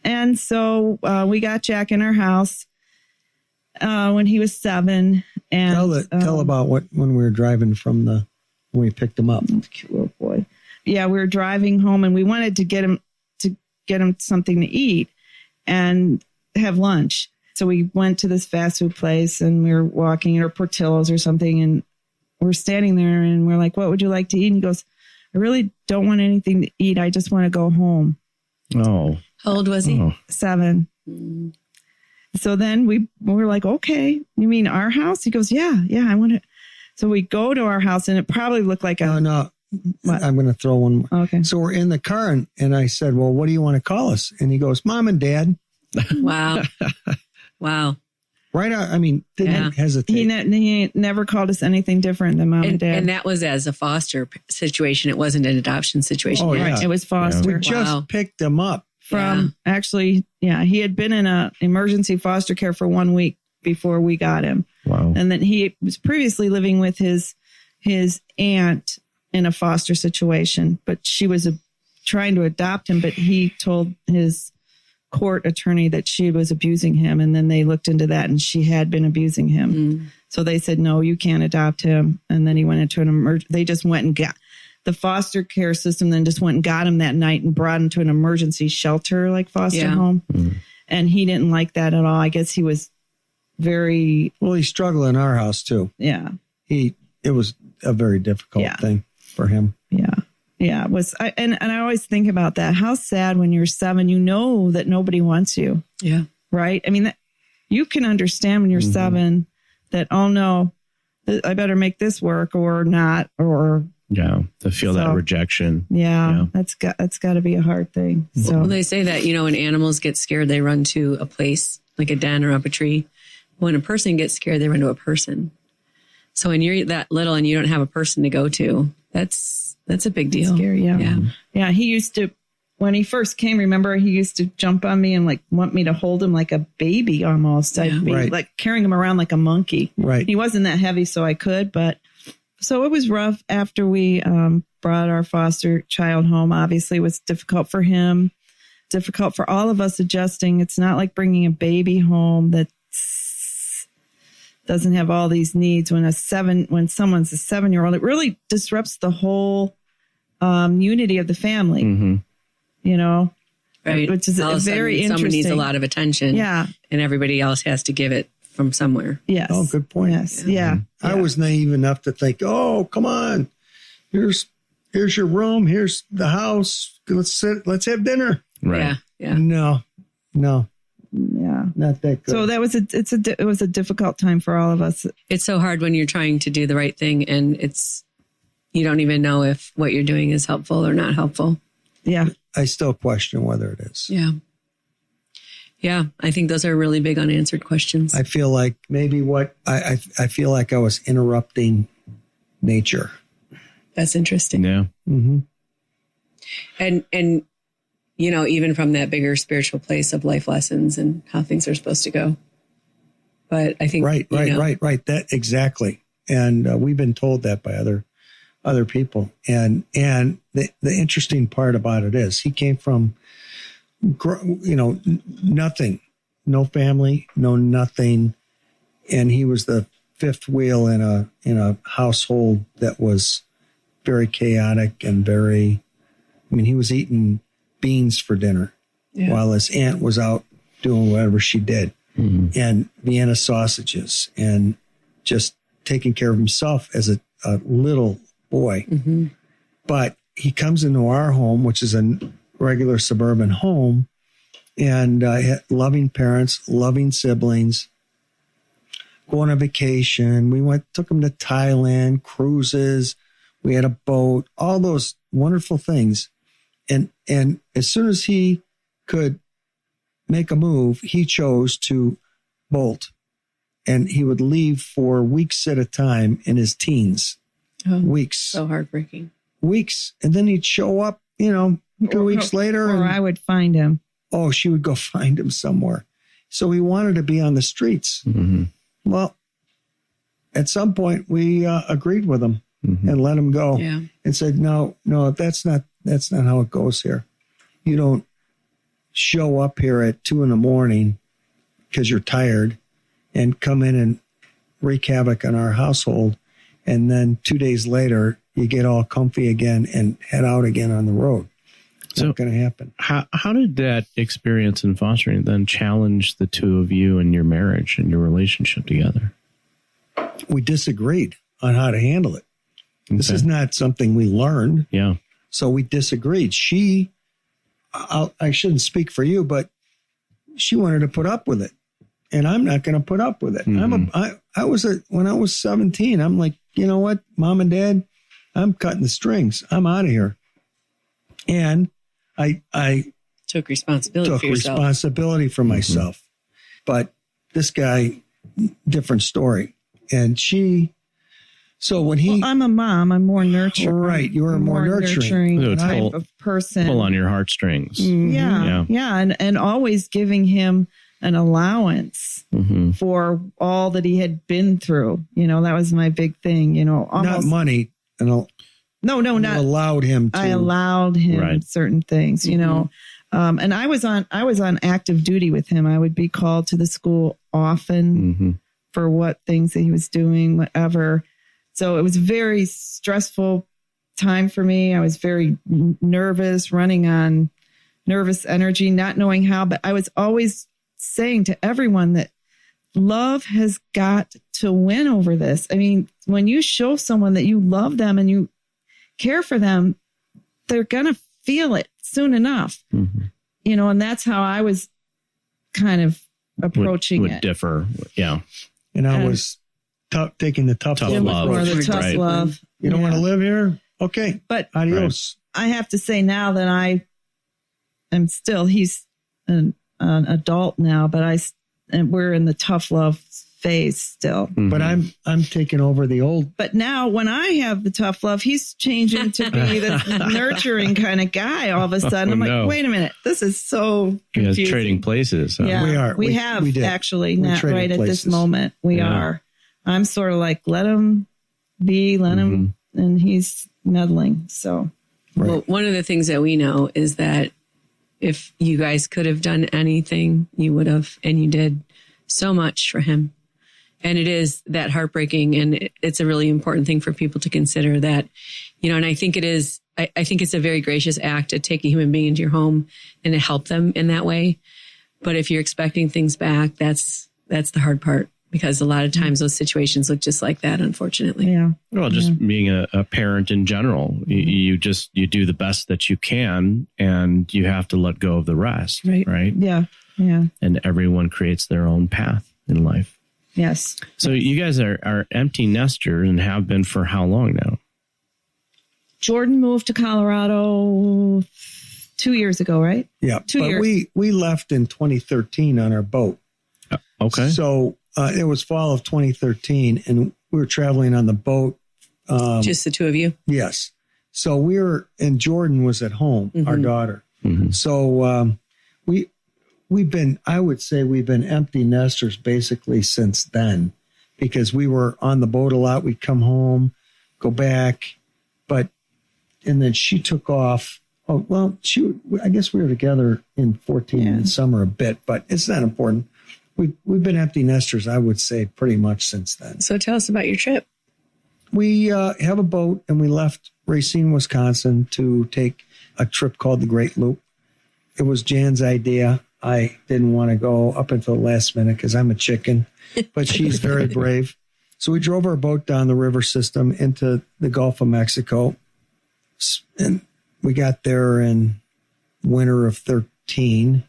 And so we got Jack in our house when he was 7. And tell about when we were driving when we picked him up. Cute little boy. Yeah, we were driving home, and we wanted to get him something to eat and have lunch. So we went to this fast food place, and we were walking, or Portillo's or something, and we're standing there, and we're like, "What would you like to eat?" And he goes, "I really don't want anything to eat. I just want to go home." Oh. How old was he? 7. So then we were like, "Okay, you mean our house?" He goes, yeah, I want to. So we go to our house, and it probably looked like No, I'm going to throw one more. Okay. So we're in the car, and I said, "Well, what do you want to call us?" And he goes, "Mom and Dad." Wow. Wow. Right out. I mean, didn't hesitate. He never called us anything different than Mom and Dad. And that was as a foster situation. It wasn't an adoption situation. Oh, yeah. Right. It was foster. We just picked him up. Actually, he had been in a emergency foster care for 1 week before we got him. Wow. And then he was previously living with his aunt in a foster situation, but she was trying to adopt him, but he told his court attorney that she was abusing him, and then they looked into that, and she had been abusing him. So they said, "No, you can't adopt him." And then he went into they just went and got the foster care system, then just went and got him that night and brought him to an emergency shelter, like foster home. And he didn't like that at all. I guess he was very... Well, he struggled in our house too. Yeah. It was a very difficult thing for him. Yeah. Yeah. It was. And I always think about that. How sad when you're 7, you know that nobody wants you. Yeah. Right. I mean, you can understand when you're 7 that, oh no, I better make this work or not, or... Yeah, to feel that rejection. Yeah, that's got to be a hard thing. So well, they say that, when animals get scared, they run to a place like a den or up a tree. When a person gets scared, they run to a person. So when you're that little and you don't have a person to go to, that's a big deal. Scary, yeah. He used to, when he first came, remember, he used to jump on me and want me to hold him like a baby almost. I'd be like carrying him around like a monkey. Right. He wasn't that heavy, so I could, but. So it was rough after we brought our foster child home. Obviously, it was difficult for him, difficult for all of us adjusting. It's not like bringing a baby home that doesn't have all these needs. When someone's a 7-year-old, it really disrupts the whole unity of the family. Right. Which is very interesting. Someone needs a lot of attention. Yeah. And everybody else has to give it from somewhere. Yes. Oh, good point. Yes. Yeah. I was naive enough to think, oh, come on. Here's your room. Here's the house. Let's have dinner. Right. Yeah. No. Yeah. Not that good. So that was it was a difficult time for all of us. It's so hard when you're trying to do the right thing and you don't even know if what you're doing is helpful or not helpful. Yeah. I still question whether it is. Yeah. Yeah. I think those are really big unanswered questions. I feel like maybe I feel like I was interrupting nature. That's interesting. Yeah. Mm-hmm. And even from that bigger spiritual place of life lessons and how things are supposed to go. But I think Right. That exactly. And we've been told that by other people. And the interesting part about it is he came from, nothing, no family, no nothing. And he was the fifth wheel in a household that was very chaotic and he was eating beans for dinner while his aunt was out doing whatever she did, and Vienna sausages, and just taking care of himself as a little boy. Mm-hmm. But he comes into our home, which is a regular suburban home, and had loving parents, loving siblings, going on vacation. We took him to Thailand, cruises. We had a boat, all those wonderful things. And as soon as he could make a move, he chose to bolt. And he would leave for weeks at a time in his teens. Oh, weeks. So heartbreaking. Weeks. And then he'd show up, 2 weeks later. Or I would find him. Oh, she would go find him somewhere. So he wanted to be on the streets. Mm-hmm. Well, at some point we agreed with him and let him go and said, no, that's not how it goes here. You don't show up here at 2 a.m. because you're tired and come in and wreak havoc on our household. And then 2 days later, you get all comfy again and head out again on the road. It's not going to happen. How did that experience in fostering then challenge the two of you and your marriage and your relationship together? We disagreed on how to handle it. Okay. This is not something we learned. Yeah. So we disagreed. I shouldn't speak for you, but she wanted to put up with it, and I'm not going to put up with it. Mm-hmm. When I was 17, I'm like, you know what, Mom and Dad, I'm cutting the strings. I'm out of here. And I took responsibility for yourself. Responsibility for myself. But this guy, different story. And so when I'm a mom, I'm more nurturing. Right. You were more nurturing type of person. Pull on your heartstrings. Mm-hmm. Yeah. And always giving him an allowance for all that he had been through. That was my big thing, almost. Not money. No, not. Allowed him to. I allowed him certain things, and I was on active duty with him. I would be called to the school often for what things that he was doing, whatever. So it was a very stressful time for me. I was very nervous, running on nervous energy, not knowing how, but I was always saying to everyone that love has got to win over this. I mean, when you show someone that you love them and you care for them, they're going to feel it soon enough, and that's how I was kind of approaching would differ. Yeah. And I was taking the tough love. Or the tough love. You don't want to live here? Okay. But adios. I have to say now that I am he's an adult now, but we're in the tough love phase still. But I'm taking over the old. But now when I have the tough love, he's changing to be this nurturing kind of guy all of a sudden. I'm like, wait a minute, this is so confusing. Yeah, trading places. Yeah, we are. We have actually, not right at this moment. We are. I'm sort of like, let him be, let him, and he's meddling. So, well, one of the things that we know is that if you guys could have done anything, you would have, and you did so much for him. And it is that heartbreaking. And it's a really important thing for people to consider that, and I think it is, I think it's a very gracious act to take a human being into your home and to help them in that way. But if you're expecting things back, that's the hard part. because a lot of times those situations look just like that, unfortunately. Yeah. Well, just being a parent in general, you do the best that you can, and you have to let go of the rest. Right. Yeah. Yeah. And everyone creates their own path in life. Yes. So you guys are empty nesters and have been for how long now? Jordan moved to Colorado 2 years ago, right? Yeah. 2 years. We left in 2013 on our boat. Okay. So it was fall of 2013, and we were traveling on the boat. Just the two of you? Yes. So and Jordan was at home, our daughter. Mm-hmm. So we've been empty nesters basically since then, because we were on the boat a lot. We'd come home, go back, and then she took off. Oh, well, I guess we were together in 14 in the summer a bit, but it's not important. We've been empty nesters, I would say, pretty much since then. So tell us about your trip. We have a boat, and we left Racine, Wisconsin to take a trip called the Great Loop. It was Jan's idea. I didn't want to go up until the last minute because I'm a chicken, but she's very brave. So we drove our boat down the river system into the Gulf of Mexico, and we got there in winter of 13.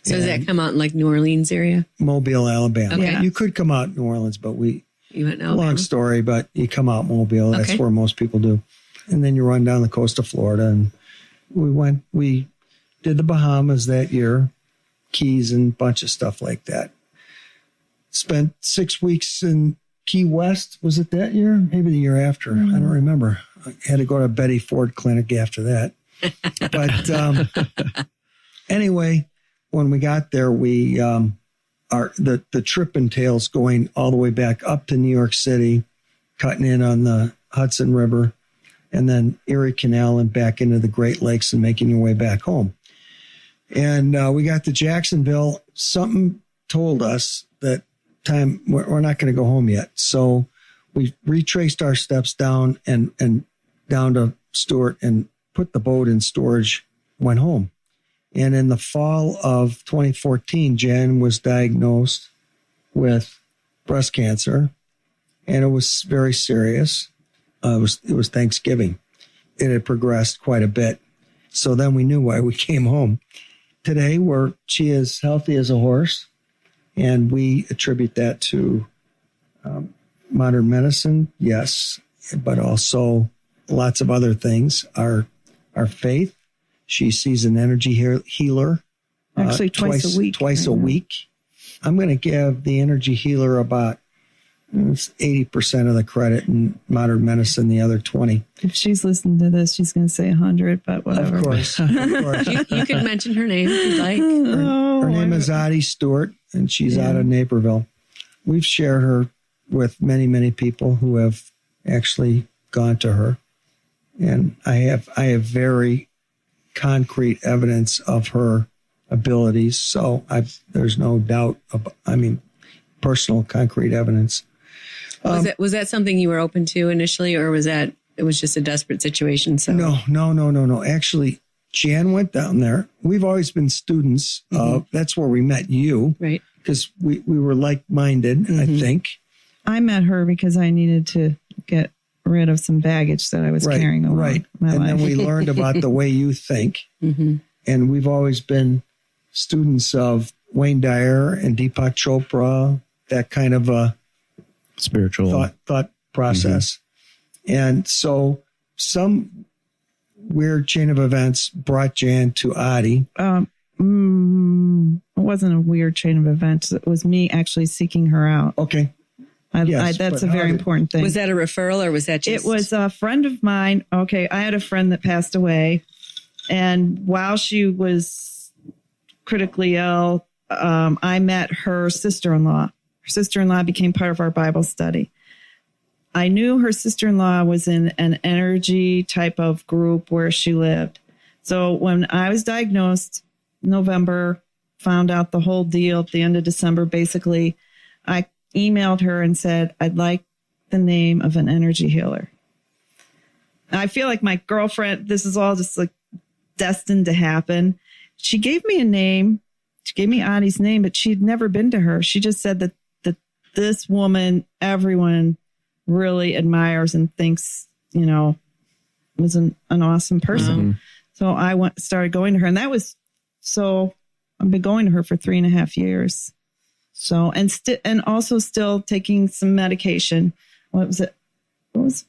So does that come out in like New Orleans area? Mobile, Alabama. Okay. You could come out New Orleans, but You went Alabama? long story, but you come out Mobile. That's where most people do. And then you run down the coast of Florida. And we did the Bahamas that year, Keys and a bunch of stuff like that. Spent 6 weeks in Key West. Was it that year? Maybe the year after. I don't remember. I had to go to Betty Ford Clinic after that. But anyway, when we got there, the trip entails going all the way back up to New York City, cutting in on the Hudson River, and then Erie Canal and back into the Great Lakes and making your way back home. And we got to Jacksonville. Something told us that time we're not going to go home yet. So we retraced our steps down and down to Stewart and put the boat in storage, went home. And in the fall of 2014, Jan was diagnosed with breast cancer, and it was very serious. It was Thanksgiving. It had progressed quite a bit. So then we knew why we came home. Today, she is healthy as a horse, and we attribute that to modern medicine, yes, but also lots of other things. Our faith. She sees an energy healer. Actually, twice a week. Twice a week. I'm going to give the energy healer about 80% of the credit, in modern medicine, the other 20. If she's listening to this, she's going to say 100, but whatever. Of course. You can mention her name if you'd like. Her name is Addie Stewart, and she's out of Naperville. We've shared her with many, many people who have actually gone to her. And I have very concrete evidence of her abilities. So there's no doubt personal concrete evidence. Was that something you were open to initially, or it was just a desperate situation? So No. Actually, Jan went down there. We've always been students. That's where we met you. Right. Because we were like-minded, I think. I met her because I needed to get rid of some baggage that I was carrying around. Right. Then we learned about the way you think. And we've always been students of Wayne Dyer and Deepak Chopra, that kind of a spiritual thought process. And so some weird chain of events brought Jan to Adi. It wasn't a weird chain of events. It was me actually seeking her out. Okay. That's a very important thing. Was that a referral, or was that just... It was a friend of mine. Okay, I had a friend that passed away. And while she was critically ill, I met her sister-in-law. Her sister-in-law became part of our Bible study. I knew her sister-in-law was in an energy type of group where she lived. So when I was diagnosed, November, found out the whole deal at the end of December, basically, I emailed her and said, I'd like the name of an energy healer. And I feel like my girlfriend, this is all just like destined to happen. She gave me a name. She gave me Adi's name, but she'd never been to her. She just said that this woman, everyone really admires and thinks, was an awesome person. Mm-hmm. So I started going to her, and that was I've been going to her for 3.5 years. So, and also still taking some medication. What was it? Was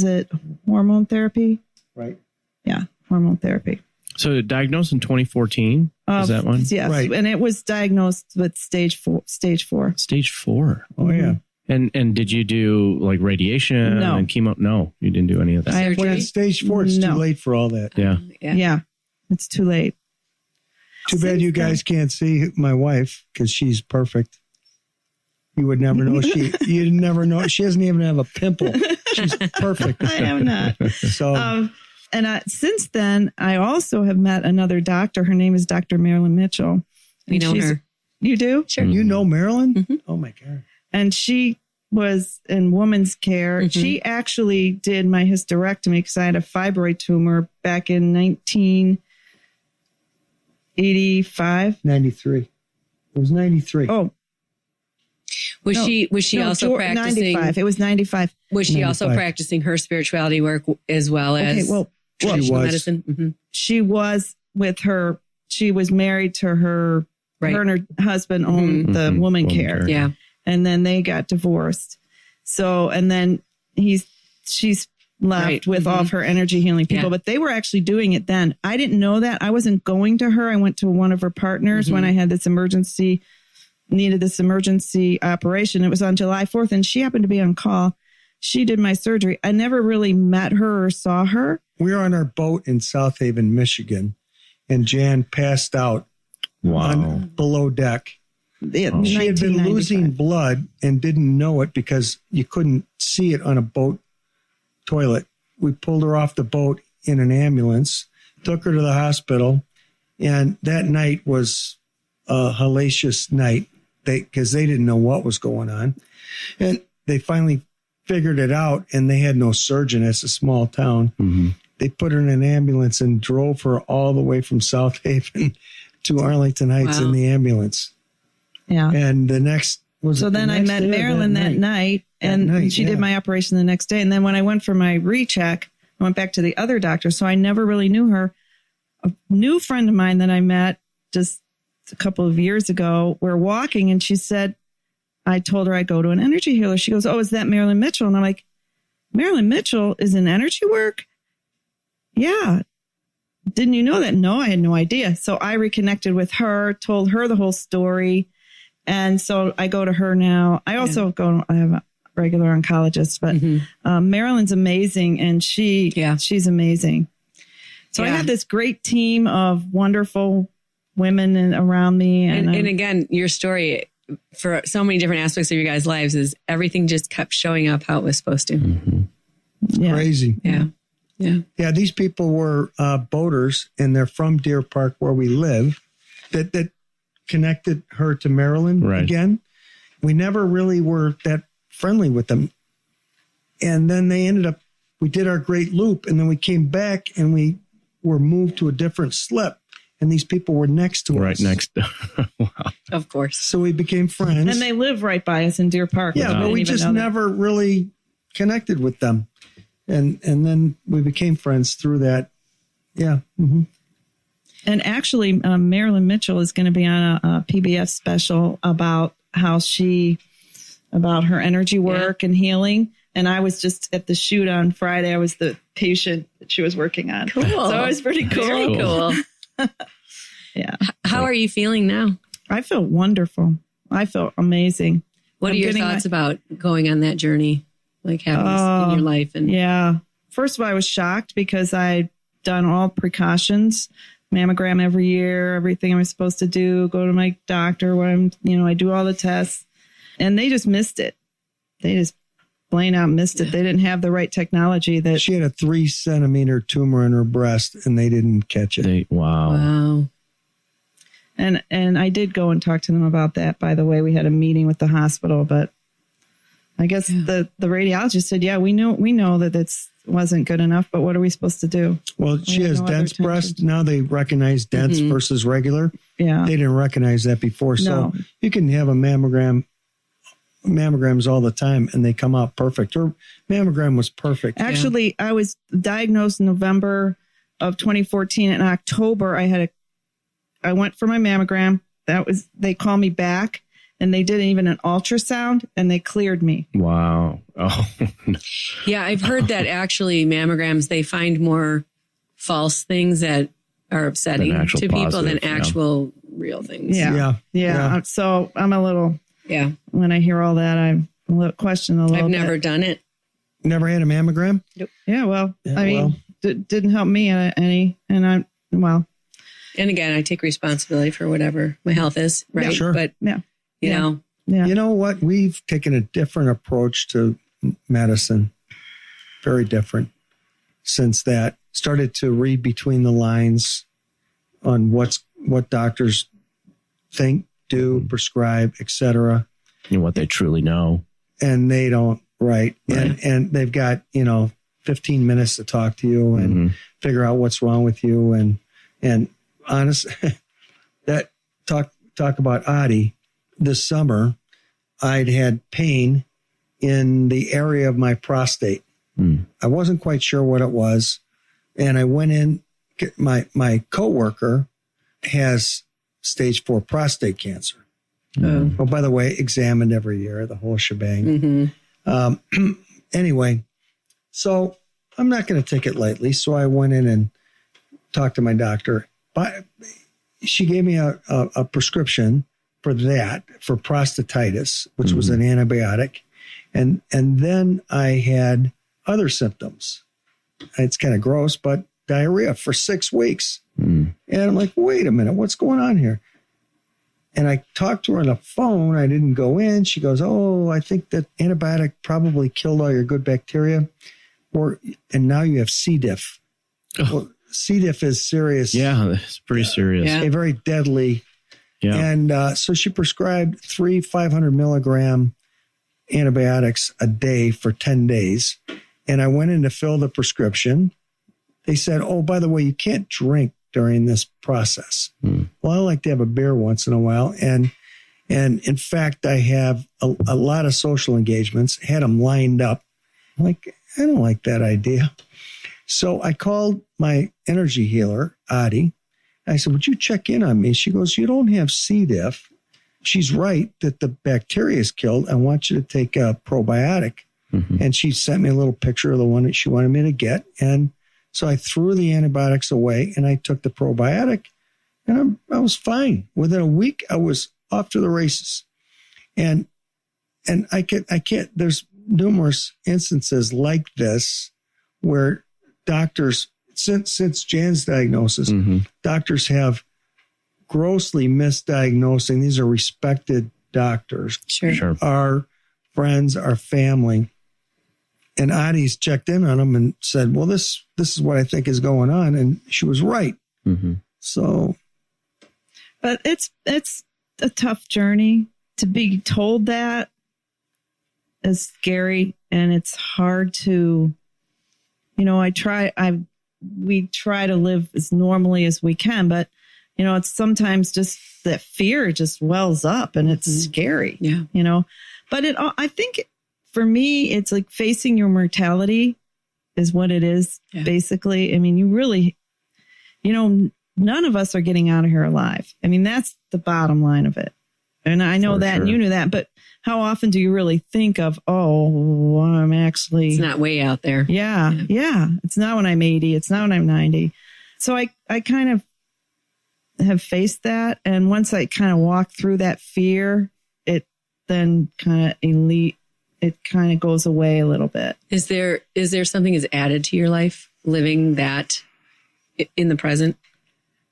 it hormone therapy? Right. Yeah, hormone therapy. So diagnosed in 2014. Is that one? Yes. Right. And it was diagnosed with stage 4. Stage 4. Oh, yeah. And did you do like radiation No. and chemo? No, you didn't do any of that. When it's stage 4, it's too No. late for all that. Yeah. Yeah. It's too late. Too bad you guys can't see my wife because she's perfect. You would never know. You'd never know. She doesn't even have a pimple. She's perfect. I am not. So, Since then, I also have met another doctor. Her name is Dr. Marilyn Mitchell. We know her. You do? Sure. you know Marilyn? Mm-hmm. Oh, my God. And she was in women's care. Mm-hmm. She actually did my hysterectomy because I had a fibroid tumor back in 1985. 93. It was 93. Oh, Was she also practicing? 95. It was 95. Was she also 95. practicing her spirituality work as well as traditional was. medicine? Mm-hmm. She was with her. She was married to her. Right. Her and her husband owned the woman care. Yeah. And then they got divorced. So, and then she's left with all of her energy healing people, but they were actually doing it then. I didn't know that. I wasn't going to her. I went to one of her partners when I had needed this emergency operation. It was on July 4th and she happened to be on call. She did my surgery. I never really met her or saw her. We were on our boat in South Haven, Michigan, and Jan passed out below deck. She had been losing blood and didn't know it because you couldn't see it on a boat toilet. We pulled her off the boat in an ambulance, took her to the hospital, and that night was a hellacious night because they didn't know what was going on. And they finally figured it out, and they had no surgeon. It's a small town. Mm-hmm. They put her in an ambulance and drove her all the way from South Haven to Arlington Heights in the ambulance. Yeah. And the next So then I met Marilyn that night, and she did my operation the next day. And then when I went for my recheck, I went back to the other doctor. So I never really knew her. A new friend of mine that I met just a couple of years ago, we're walking, and she said, I told her I go to an energy healer. She goes, oh, is that Marilyn Mitchell? And I'm like, Marilyn Mitchell is in energy work? Yeah. Didn't you know that? No, I had no idea. So I reconnected with her, told her the whole story. And so I go to her now. I also I have a regular oncologist, but Marilyn's amazing, and she's amazing. So I have this great team of wonderful women around me. And again, your story for so many different aspects of your guys' lives is everything just kept showing up how it was supposed to. Mm-hmm. Crazy. Yeah. Yeah, these people were boaters, and they're from Deer Park, where we live, that connected her to Marilyn again. We never really were that friendly with them. And then we did our great loop, and then we came back, and we were moved to a different slip, and these people were next to us. Right next. Wow. Of course. So we became friends. And they live right by us in Deer Park. Yeah, but we just never really connected with them. And then we became friends through that. Yeah. Mm-hmm. And actually, Marilyn Mitchell is going to be on a PBS special about about her energy work and healing. And I was just at the shoot on Friday. I was the patient that she was working on. Cool. So it was pretty cool. Very cool. Yeah. How are you feeling now? I feel wonderful. I feel amazing. What are your thoughts about going on that journey? Like having this in your life? Yeah. First of all, I was shocked because I'd done all precautions, mammogram every year, everything I was supposed to do, go to my doctor when I do all the tests, and they just missed it. They just plain out missed it. They didn't have the right technology. That she had a 3-centimeter tumor in her breast, and they didn't catch it. Wow. And I did go and talk to them about that. By the way, we had a meeting with the hospital, but I guess the radiologist said, yeah, we know that this wasn't good enough, but what are we supposed to do? Well, she has dense breast. Now they recognize dense versus regular. Yeah. They didn't recognize that before. So you can have a mammogram mammograms all the time and they come out perfect. Her mammogram was perfect. Actually, I was diagnosed in November of 2014. In October, I went for my mammogram. They called me back and they did even an ultrasound and they cleared me. Wow. Oh, no. Yeah, I've heard that actually mammograms, they find more false things that are upsetting to people than actual real things. Yeah. So I'm a little, when I hear all that, I'm a little question a little I've never done it. Never had a mammogram? Nope. Yeah, well, didn't help me any. And and again, I take responsibility for whatever my health is, right? Yeah, sure. But, you know. Yeah. You know what? We've taken a different approach to medicine. Very different. Since that, started to read between the lines on what doctors think, do, prescribe, etc. And what they truly know. And they don't, right. And they've got, 15 minutes to talk to you and figure out what's wrong with you. And honest, that talk about Adi. This summer, I'd had pain in the area of my prostate. I wasn't quite sure what it was. And I went in, my coworker has stage 4 prostate cancer. Oh, by the way, examined every year, the whole shebang. Anyway, so I'm not going to take it lightly. So I went in and talked to my doctor. But she gave me a prescription for prostatitis, which was an antibiotic. And then I had other symptoms. It's kind of gross, but diarrhea for 6 weeks. And I'm like, wait a minute, what's going on here? And I talked to her on the phone. I didn't go in. She goes, oh, I think that antibiotic probably killed all your good bacteria. And now you have C. diff. Oh. Well, C. diff is serious. Yeah, it's pretty serious. A very deadly. Yeah. And so she prescribed 3 500 milligram antibiotics a day for 10 days. And I went in to fill the prescription. They said, oh, by the way, you can't drink during this process. Well, I like to have a beer once in a while. And in fact, I have a lot of social engagements, had them lined up. I'm like, I don't like that idea. So I called my energy healer, Adi. I said, would you check in on me? She goes, you don't have C. diff. She's right that the bacteria is killed. I want you to take a probiotic. And she sent me a little picture of the one that she wanted me to get. And so I threw the antibiotics away and I took the probiotic and I was fine. Within a week, I was off to the races. And I can't, there's numerous instances like this where doctors, since Jan's diagnosis, doctors have grossly misdiagnosing. These are respected doctors. Sure. Our friends, our family. And Adi's checked in on them and said, well, this is what I think is going on. And she was right. So. But it's a tough journey. To be told that is scary. And it's hard to, we try to live as normally as we can, but it's sometimes just that fear just wells up and it's scary, but I think for me, it's like facing your mortality is what it is. Basically. I mean, you really, none of us are getting out of here alive. I mean, that's the bottom line of it. And I know that, and you knew that, but how often do you really think of, I'm actually... It's not way out there. Yeah. It's not when I'm 80. It's not when I'm 90. So I kind of have faced that. And once I kind of walk through that fear, it then kind of goes away a little bit. Is there something is added to your life living that in the present?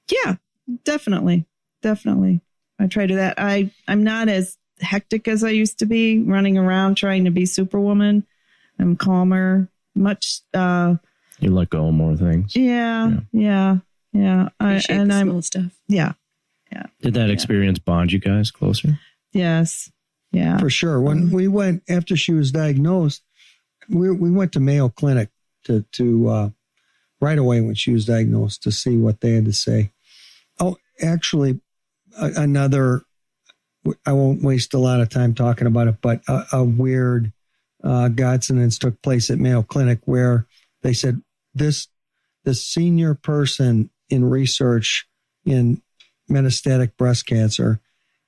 Yeah, definitely. I try to do that. I'm not as hectic as I used to be, running around trying to be Superwoman. I'm calmer, much. You let go of more things. Yeah. Appreciate the small stuff. Yeah. Did that experience bond you guys closer? Yes. Yeah. For sure. When we went, after she was diagnosed, we went to Mayo Clinic to right away when she was diagnosed to see what they had to say. Oh, actually, another I won't waste a lot of time talking about it, but a weird coincidence took place at Mayo Clinic where they said the senior person in research in metastatic breast cancer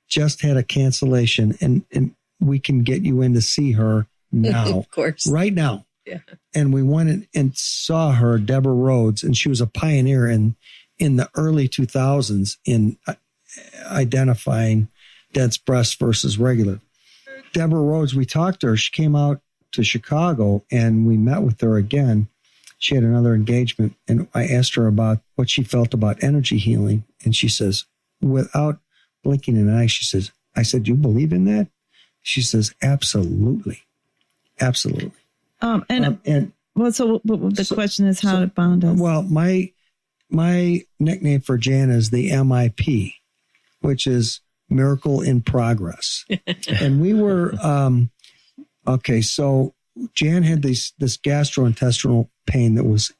just had a cancellation, and we can get you in to see her now. Of course. Right now. Yeah. And we went and saw her, Deborah Rhodes, and she was a pioneer in the early 2000s in identifying dense breast versus regular. Deborah Rhodes, we talked to her. She came out to Chicago and we met with her again. She had another engagement and I asked her about what she felt about energy healing. And she says, without blinking an eye, she says, I said, you believe in that? She says, absolutely. Absolutely. So the question is how to bond us. Well, my nickname for Jan is the MIP, which is Miracle in Progress. And we were, so Jan had this gastrointestinal pain that was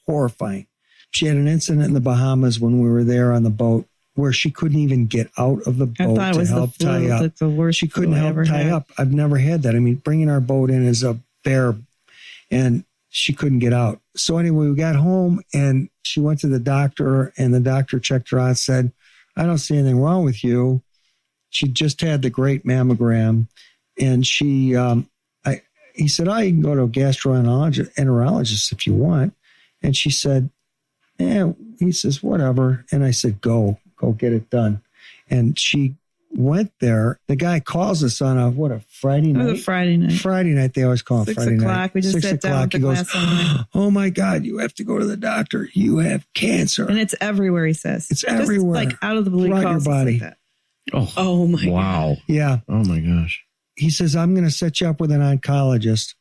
horrifying. She had an incident in the Bahamas when we were there on the boat where she couldn't even get out of the boat to help tie up. That's the worst she couldn't help tie up. I've never had that. I mean, bringing our boat in is a bear, and she couldn't get out. So anyway, we got home and she went to the doctor and the doctor checked her out and said, I don't see anything wrong with you. She just had the great mammogram. And he said, you can go to a gastroenterologist if you want. And she said, he says, whatever. And I said, go get it done. And she went there. The guy calls us on a Friday night? It was a Friday night. Friday night. They always call it Friday night. 6 o'clock. We just sat down with the glass of wine. Oh my God, you have to go to the doctor. You have cancer. And it's everywhere, he says. It's everywhere. Just like out of the blue, throughout your body. Like that. Oh my wow. God. Yeah. Oh my gosh. He says, I'm going to set you up with an oncologist.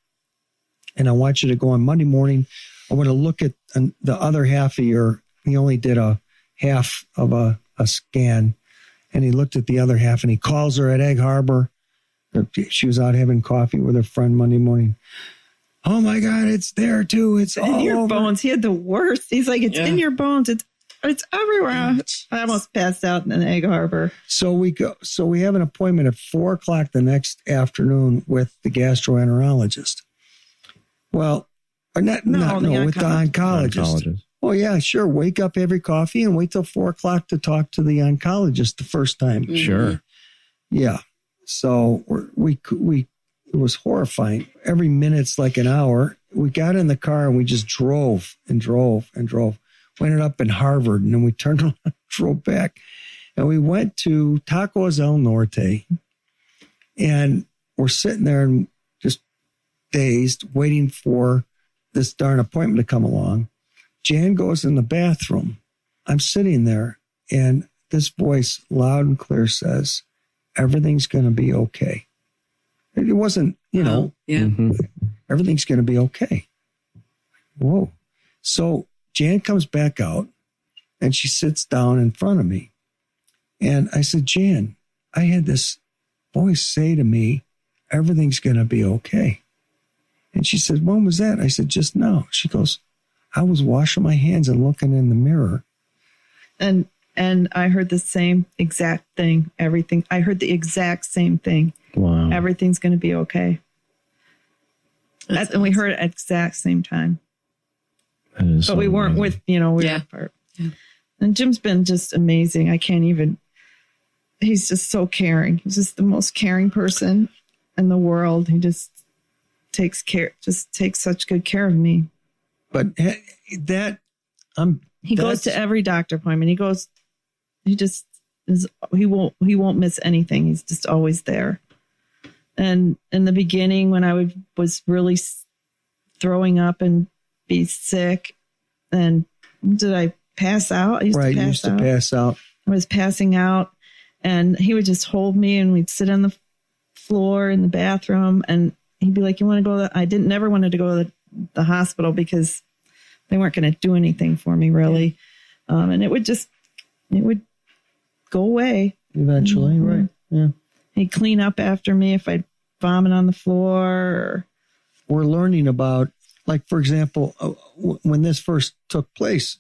And I want you to go on Monday morning. I want to look at the other half of he only did a half of a scan. And he looked at the other half and he calls her at Egg Harbor. She was out having coffee with her friend Monday morning. Oh my God, it's there too. It's in your over. Bones. He had the worst. He's like, it's in your bones. It's everywhere. I almost passed out in Egg Harbor. So we have an appointment at 4:00 the next afternoon with the gastroenterologist. Well, with the oncologist. Oh yeah, sure. Wake up every coffee and wait till 4:00 to talk to the oncologist the first time. Mm-hmm. Sure. Yeah. So it was horrifying. Every minute's like an hour. We got in the car and we just drove and drove and drove. We ended up in Harvard and then we turned around and drove back. And we went to Tacos El Norte. And we're sitting there and just dazed, waiting for this darn appointment to come along. Jan goes in the bathroom. I'm sitting there and this voice loud and clear says, everything's going to be okay. It wasn't, everything's going to be okay. Whoa. So Jan comes back out and she sits down in front of me. And I said, Jan, I had this voice say to me, everything's going to be okay. And she said, when was that? I said, just now. She goes, I was washing my hands and looking in the mirror. And I heard the same exact thing. I heard the exact same thing. Wow. Everything's going to be okay. And we heard it at the exact same time. But we weren't with, we were apart. Yeah. And Jim's been just amazing. He's just so caring. He's just the most caring person in the world. He just takes such good care of me. But he goes to every doctor appointment. He won't miss anything. He's just always there. And in the beginning, when I was really throwing up and be sick, and did I pass out? I used to pass out. I was passing out, and he would just hold me, and we'd sit on the floor in the bathroom, and he'd be like, "You want to go?" I never wanted to go to the hospital because they weren't going to do anything for me, really, and it would go away eventually, right? Yeah. He'd clean up after me if I'd vomit on the floor. We're learning about, like, for example, when this first took place,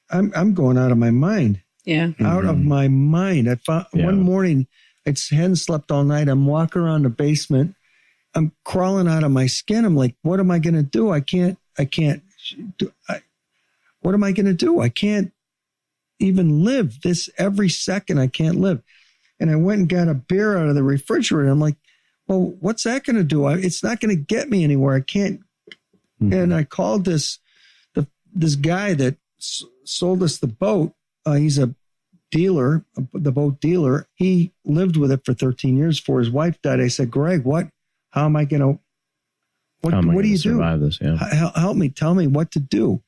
I'm going out of my mind. out of my mind. I found one morning, I hadn't slept all night. I'm walking around the basement. I'm crawling out of my skin. I'm like, what am I going to do? What am I going to do? I can't even live this every second. I can't live. And I went and got a beer out of the refrigerator. I'm like, well, what's that going to do? It's not going to get me anywhere. I can't. And I called this guy that sold us the boat. He's a dealer, the boat dealer. He lived with it for 13 years before his wife died. I said, Greg, how am I going to, what do you do? Survive this? Yeah. Help me, tell me what to do.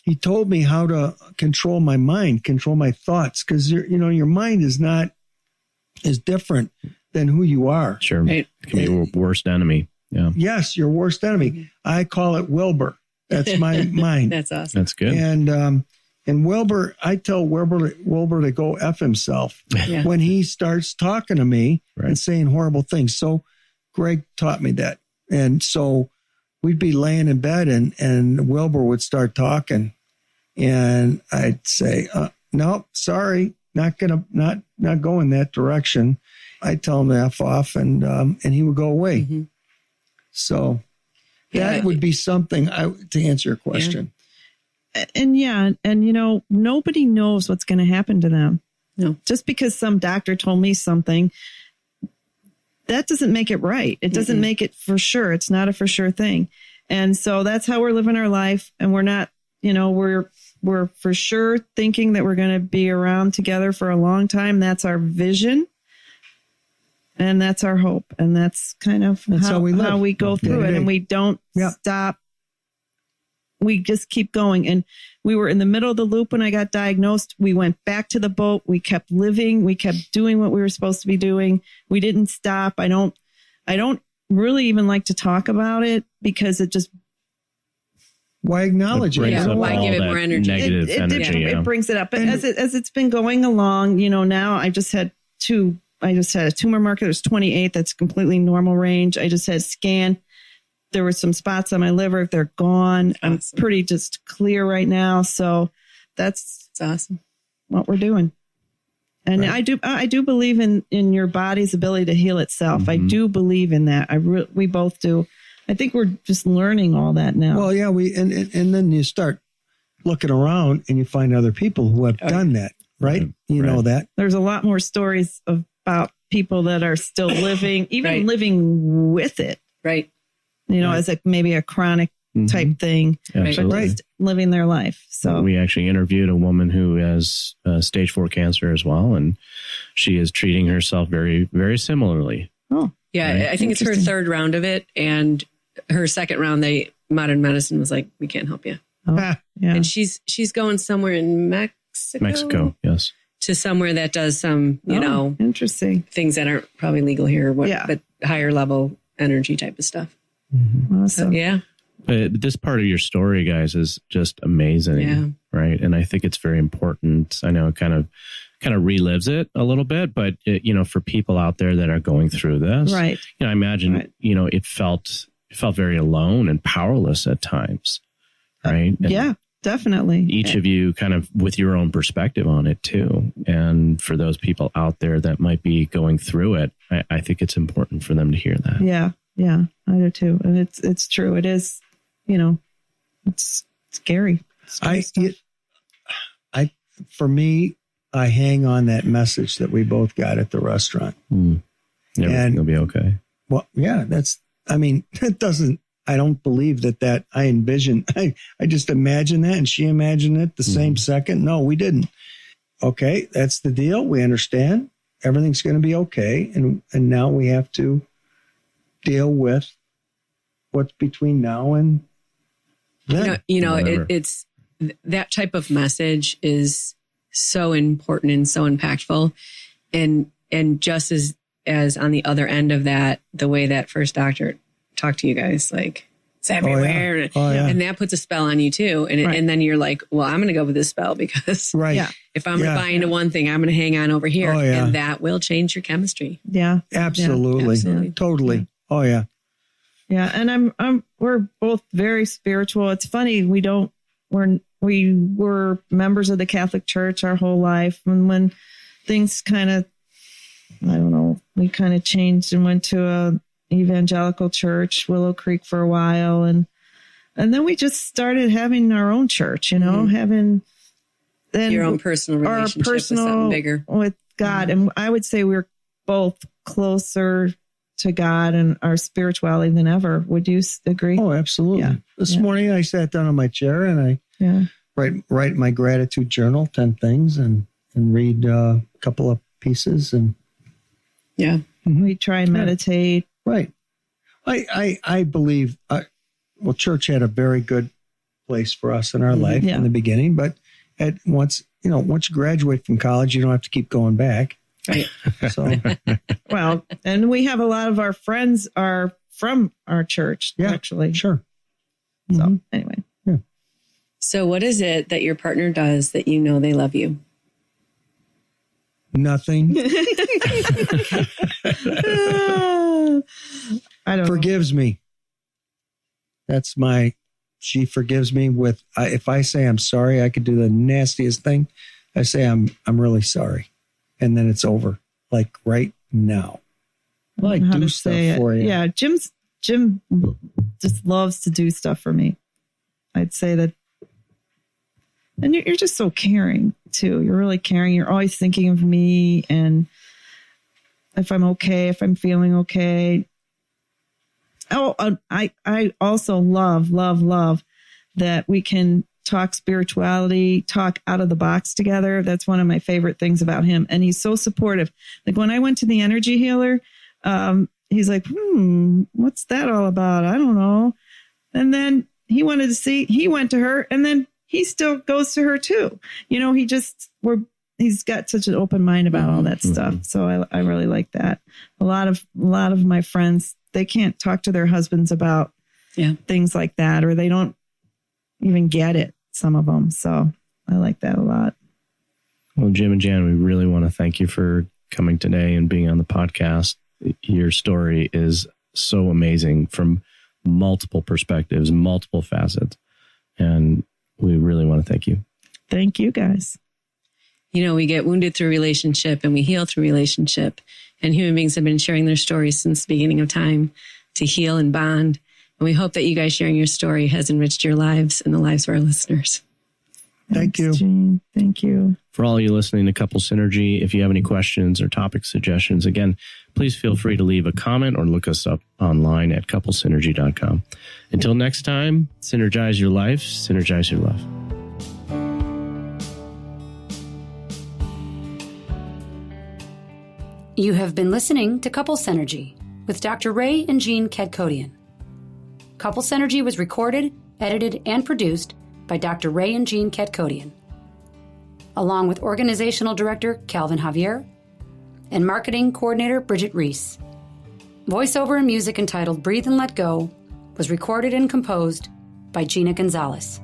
He told me how to control my mind, control my thoughts. Cause your mind is different than who you are. Sure. Right. It can be your worst enemy. Yeah. Yes. Your worst enemy. Mm-hmm. I call it Wilbur. That's my mind. That's awesome. That's good. And Wilbur, I tell Wilbur to go F himself when he starts talking to me and saying horrible things. So Greg taught me that. And so we'd be laying in bed and Wilbur would start talking and I'd say, no, sorry, not going that direction. I'd tell him to F off and he would go away. Mm-hmm. So that would be something to answer your question. Yeah. And nobody knows what's going to happen to them. No. Just because some doctor told me something, that doesn't make it right. It doesn't make it for sure. It's not a for sure thing. And so that's how we're living our life. And we're not, we're for sure thinking that we're going to be around together for a long time. That's our vision. And that's our hope. And that's kind of how we go through it. And we don't stop. We just keep going. And we were in the middle of the loop when I got diagnosed. We went back to the boat. We kept living. We kept doing what we were supposed to be doing. We didn't stop. I don't really even like to talk about it because it just. Why acknowledge it? Yeah. Why give it more energy? Negative energy. It brings it up. But as it's been going along, now I just had a tumor marker. There's 28. That's completely normal range. I just had a scan. There were some spots on my liver. They're gone. Awesome. I'm pretty just clear right now. So that's awesome. What we're doing. And I do believe in your body's ability to heal itself. Mm-hmm. I do believe in that. We both do. I think we're just learning all that now. Well, yeah, and then you start looking around and you find other people who have done that, right? You know that. There's a lot more stories about people that are still living, even living with it. Right. As maybe a chronic type thing, but just living their life. So we actually interviewed a woman who has stage 4 cancer as well, and she is treating herself very, very similarly. Oh, yeah. Right? I think it's her third round of it, and her second round, modern medicine was like, we can't help you. Oh, yeah. And she's going somewhere in Mexico. Mexico, yes. To somewhere that does some, interesting things that aren't probably legal here, but higher level energy type of stuff. Mm-hmm. Awesome. Yeah. But this part of your story, guys, is just amazing, right? And I think it's very important. I know it kind of relives it a little bit, but for people out there that are going through this, right? I imagine it felt very alone and powerless at times, right? Yeah, definitely. Each of you kind of with your own perspective on it too. And for those people out there that might be going through it, I think it's important for them to hear that. Yeah. Yeah, I do too. And it's true. It is, it's scary. For me, I hang on that message that we both got at the restaurant. Everything will be okay. Well, yeah, I don't believe that I envision, I just imagine that and she imagined it the same second. No, we didn't. Okay. That's the deal. We understand everything's going to be okay. And now we have to deal with what's between now and then. It's that type of message is so important and so impactful. And just as on the other end of that, the way that first doctor talked to you guys, like it's everywhere. And that puts a spell on you too. And then you're like, well, I'm going to go with this spell because if I'm going to buy into one thing, I'm going to hang on over here. And that will change your chemistry. Yeah. Absolutely. Totally. Yeah. Oh yeah. Yeah. And we're both very spiritual. It's funny. We're we were members of the Catholic Church our whole life. And when things kind of, I don't know, we kind of changed and went to a evangelical church, Willow Creek, for a while. And then we just started having our own church, having then your own personal relationship with something bigger. With God. And I would say we're both closer to God and our spirituality than ever. Would you agree? Oh, absolutely. Yeah. This morning I sat down on my chair and I write my gratitude journal, 10 things, and read a couple of pieces. And we try and meditate. Right. I believe, church had a very good place for us in our life in the beginning, but once you graduate from college, you don't have to keep going back. Right. So, well, and we have a lot of our friends are from our church, actually. Sure. So anyway. Yeah. So what is it that your partner does that you know they love you? Nothing. I don't forgives me. She forgives me with, if I say I'm sorry, I could do the nastiest thing. I say I'm really sorry. And then it's over, like right now. Well, I do stuff for you. Yeah, Jim just loves to do stuff for me. I'd say that. And you're just so caring, too. You're really caring. You're always thinking of me and if I'm okay, if I'm feeling okay. Oh, I also love that we can talk spirituality, talk out of the box together. That's one of my favorite things about him. And he's so supportive. Like when I went to the energy healer, he's like, what's that all about? I don't know. And then he went to her and then he still goes to her too. He's got such an open mind about all that stuff. So I really like that. A lot of my friends, they can't talk to their husbands about things like that, or they don't even get it, some of them. So I like that a lot. Well, Jim and Jan, we really want to thank you for coming today and being on the podcast. Your story is so amazing from multiple perspectives, multiple facets. And we really want to thank you. Thank you, guys. We get wounded through relationship and we heal through relationship. And human beings have been sharing their stories since the beginning of time to heal and bond. And we hope that you guys sharing your story has enriched your lives and the lives of our listeners. Thank you. Jean. Thank you. For all you listening to Couple Synergy, if you have any questions or topic suggestions, again, please feel free to leave a comment or look us up online at couplesynergy.com. Until next time, synergize your life, synergize your love. You have been listening to Couple Synergy with Dr. Ray and Jean Kadkodian. Couple Synergy was recorded, edited, and produced by Dr. Ray and Jean Kadkodian, along with Organizational Director Calvin Javier and Marketing Coordinator Bridget Reese. Voiceover and music entitled Breathe and Let Go was recorded and composed by Gina Gonzalez.